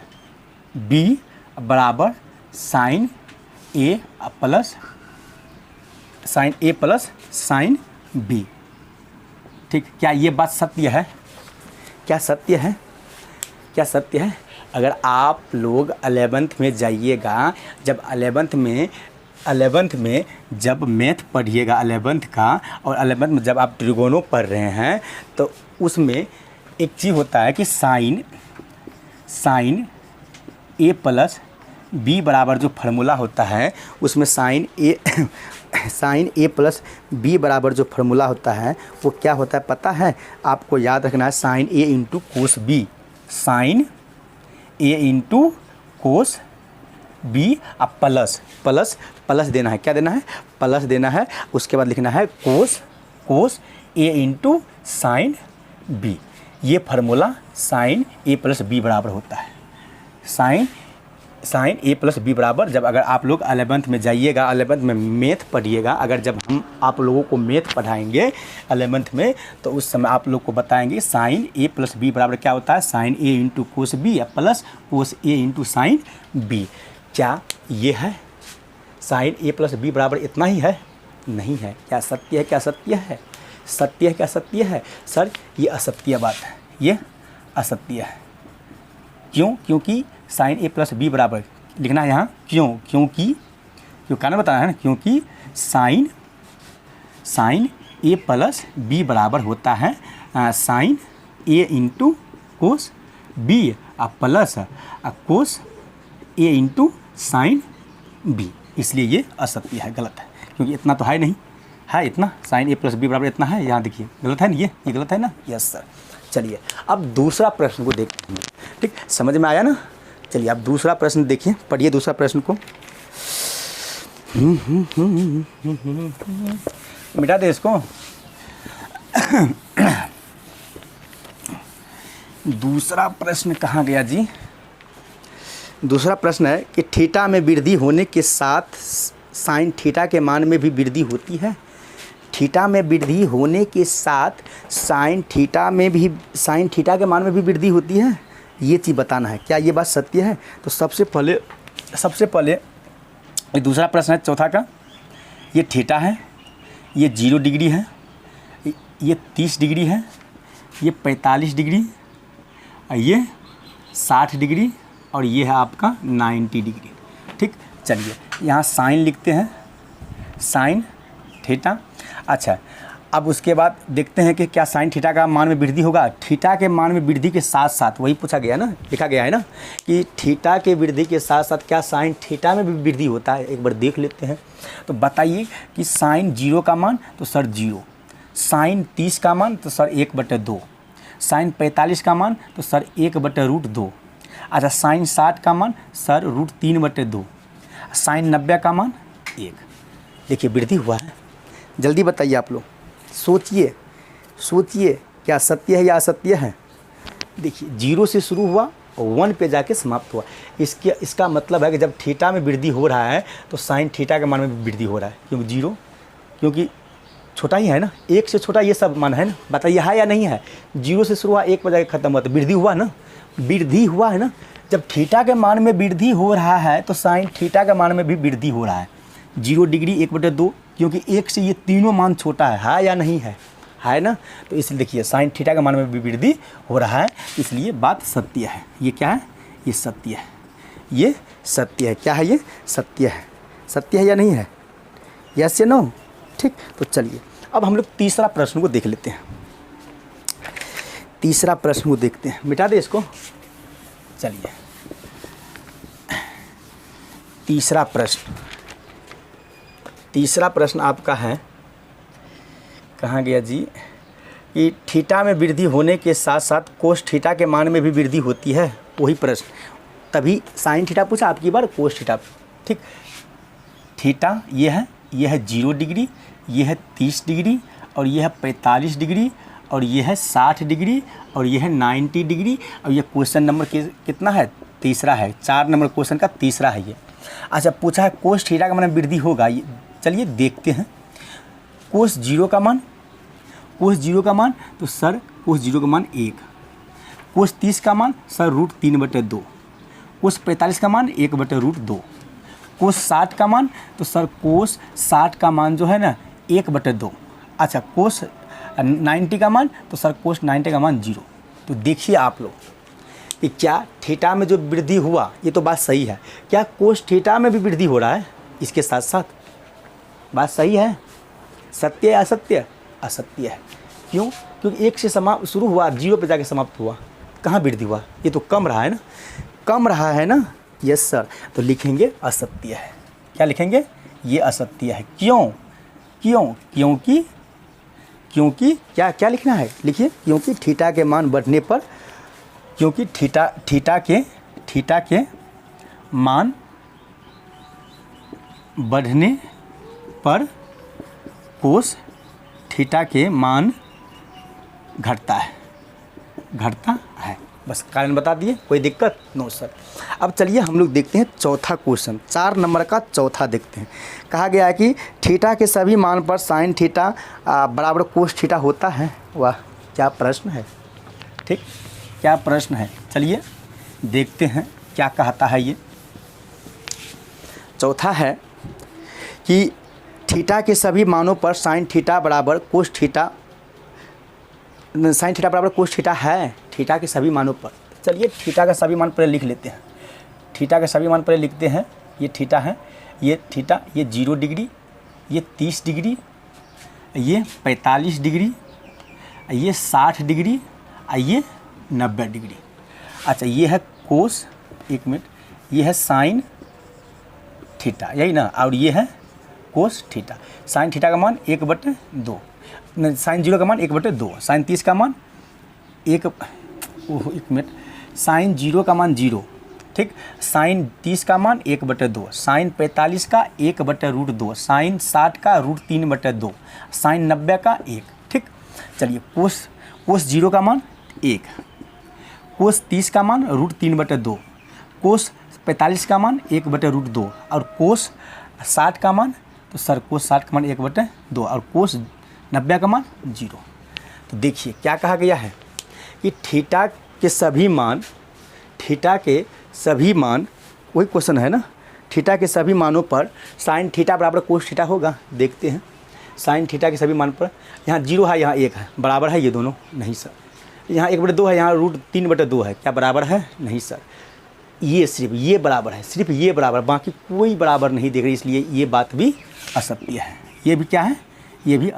B बराबर sine A plus sine B। ठीक, क्या ये बात सत्य है? क्या सत्य है? क्या सत्य है? अगर आप लोग 11th में जाइएगा, जब 11th में जब मैथ पढ़िएगा 11th का, और 11th में जब आप ट्रिगोनो पढ़ रहे हैं, तो उसमें एक चीज़ होता है कि साइन A प्लस B बराबर जो फार्मूला होता है, उसमें साइन A प्लस B बराबर जो फार्मूला होता है वो क्या होता है पता है? आपको याद रखना है, sine A into cos B, sine A into cos B। अब प्लस देना है, क्या देना है? प्लस देना है। उसके बाद लिखना है कोस A इंटू साइन B। ये formula sign A plus B बराबर होता है। साइन A प्लस B बराबर, जब अगर आप लोग 11th में जाइएगा, 11th में मैथ पढ़िएगा, अगर जब हम आप लोगों को मैथ पढ़ाएंगे 11th में, तो उस समय आप लोग को बताएंगे साइन A प्लस B बराबर क्या होता है, sine A into cos B plus cos A into sine B। क्या ये है? साइन A प्लस B बराबर इतना ही है? नहीं है। क्या सत्य है? क्या सत्य है? सत्य है? क्या सत्य है? सर ये असत्य बात है, ये असत्य है। क्यों? क्योंकि साइन A प्लस B बराबर लिखना है यहाँ, क्योंकि कारण बताना है ना, क्योंकि साइन A प्लस B बराबर होता है sine A into cos B plus cos A into sine B। इसलिए ये असत्य है, गलत है, क्योंकि इतना तो है नहीं, है इतना, साइन A प्लस B बराबर इतना है, यहाँ देखिए गलत है ना, ये गलत है ना। Yes sir. चलिए अब दूसरा प्रश्न को देखते हैं। ठीक, समझ में आया ना? चलिए आप दूसरा प्रश्न देखिए, पढ़िए दूसरा प्रश्न को। मिटा दे इसको। दूसरा प्रश्न कहाँ गया जी? दूसरा प्रश्न है कि थीटा में वृद्धि होने के साथ साइन थीटा के मान में भी वृद्धि होती है। थीटा में वृद्धि होने के साथ साइन थीटा के मान में भी वृद्धि होती है, ये चीज़ बताना है। क्या ये बात सत्य है? तो सबसे पहले ये दूसरा प्रश्न है चौथा का, ये थीटा है, ये 0 डिग्री है, ये 30 डिग्री है, ये 45 डिग्री, ये 60 डिग्री, और ये है आपका 90 डिग्री। ठीक, चलिए यहाँ साइन लिखते हैं, साइन थीटा। अच्छा, अब उसके बाद देखते हैं कि क्या साइन थीटा का मान में वृद्धि होगा। थीटा के मान में वृद्धि के साथ साथ, वही पूछा गया ना, लिखा गया है ना कि थीटा के वृद्धि के साथ साथ क्या साइन थीटा में भी वृद्धि होता है। एक बार देख लेते हैं। तो बताइए कि साइन 0 का मान, तो सर 0, साइन 30 का मान, तो सर 1/2, साइन 45 का मान, तो सर 1/√2। अच्छा, साइन 60 का मान, सर √3/2, साइन 90 का मान 1। देखिए वृद्धि हुआ है। जल्दी बताइए आप लोग, सोचिए क्या सत्य है या असत्य है? देखिए 0 से शुरू हुआ और 1 पे जाके समाप्त हुआ। इसका मतलब है कि जब थीटा में वृद्धि हो रहा है तो साइन थीटा के मान में भी वृद्धि हो रहा है, क्योंकि छोटा ही है ना, 1 से छोटा ये सब मान है ना। बताइए है या नहीं है? 0 से शुरू हुआ, 1 पे जाके खत्म हुआ, तो वृद्धि हुआ ना, वृद्धि हुआ है ना। जब थीटा के मान में वृद्धि हो रहा है तो साइन थीटा के मान में भी वृद्धि हो रहा है। 0 डिग्री 1/2, क्योंकि 1 से ये तीनों मान छोटा है या नहीं है ना। तो इसलिए देखिए साइन थीटा के मान में भी वृद्धि हो रहा है, इसलिए बात सत्य है। ये क्या है? ये सत्य है, ये सत्य है। क्या है? ये सत्य है। सत्य है या नहीं है? यस या नो? ठीक, तो चलिए अब हम लोग तीसरा प्रश्न को देख लेते हैं। तीसरा प्रश्न को देखते हैं, मिटा दे इसको। चलिए तीसरा प्रश्न आपका है, कहाँ गया जी, कि थीटा में वृद्धि होने के साथ साथ कोस थीटा के मान में भी वृद्धि होती है। वही प्रश्न, तभी साइन थीटा पूछा, आपकी बार कोस थीटा। ठीक, थीटा ये है 0 डिग्री, ये है 30 डिग्री, और ये है 45 डिग्री, और ये है 60 डिग्री, और ये है 90 डिग्री, और ये क्वेश्चन नंबर कितना है? तीसरा है, 4 नंबर क्वेश्चन का तीसरा है ये। अच्छा, पूछा है कोस थीटा का मान वृद्धि होगा। चलिए देखते हैं। कोस 0 का मान, तो सर कोस 0 का मान 1। कोस 30 का मान सर √3/2। कोस 45 का मान 1/√2। कोस 60 का मान, तो सर कोस 60 का मान जो है ना 1/2। अच्छा, कोस 90 का मान, तो सर कोस 90 का मान 0। तो देखिए आप लोग कि क्या थीटा में जो वृद्धि हुआ, ये तो बात सही है, क्या कोस थीटा में भी वृद्धि हो रहा है इसके साथ साथ? बात सही है। सत्य है असत्य? असत्य है। क्यों? क्योंकि 1 से शुरू हुआ, 0 पे जाके समाप्त हुआ, कहाँ वृद्धि हुआ? ये तो कम रहा है ना, कम रहा है ना। यस सर, तो लिखेंगे असत्य है। क्या लिखेंगे? ये असत्य है। क्यों? क्योंकि क्या लिखना है? लिखिए, क्योंकि थीटा के मान बढ़ने पर, क्योंकि थीटा के मान बढ़ने पर कोस थीटा के मान घटता है। बस कारण बता दिए, कोई दिक्कत? No sir. अब चलिए हम लोग देखते हैं चौथा क्वेश्चन, 4 नंबर का चौथा देखते हैं। कहा गया है कि थीटा के सभी मान पर साइन थीटा बराबर कोस थीटा होता है। वाह, क्या प्रश्न है। ठीक, क्या प्रश्न है। चलिए देखते हैं क्या कहता है ये। चौथा है कि थीटा के सभी मानों पर साइन थीटा बराबर कोस थीटा है। थीटा के सभी मानों पर, चलिए थीटा का सभी मान पर लिख लेते हैं। थीटा के सभी मान पर लिखते हैं। ये थीटा है, ये 0 डिग्री, ये 30 डिग्री, ये 45 डिग्री, ये 60 डिग्री, ये 90 डिग्री। अच्छा, ये है कोस, 1 मिनट, ये है साइन थीटा, यही ना, और ये है कोस थीटा। साइन थीटा का मान 1/2, साइन 0 का मान 1/2, साइन 30 का मान 1 मिनट, साइन 0 का मान 0। ठीक, साइन 30 का मान 1/2, साइन 45 का 1/√2, साइन 60 का √3/2, साइन 90 का 1। ठीक, चलिए कोस 0 का मान 1, कोस 30 का मान √3/2, कोस 45 का मान 1/√2, और कोस 60 का मान, तो सर कोस 60 का मान 1/2, और कोस 90 का मान 0। तो देखिए क्या कहा गया है कि थीटा के सभी मान, वही क्वेश्चन है ना, थीटा के सभी मानों पर साइन थीटा बराबर कोस थीटा होगा। देखते हैं, साइन थीटा के सभी मान पर, यहाँ 0 है, यहाँ 1 है, बराबर है ये दोनों? नहीं सर। यहाँ 1/2 है, यहाँ √3/2 है, क्या बराबर है? नहीं सर। ये सिर्फ ये बराबर है, सिर्फ ये बराबर, बाकी कोई बराबर नहीं देख रही, इसलिए ये बात भी असत्य है। ये भी क्या है? ये भी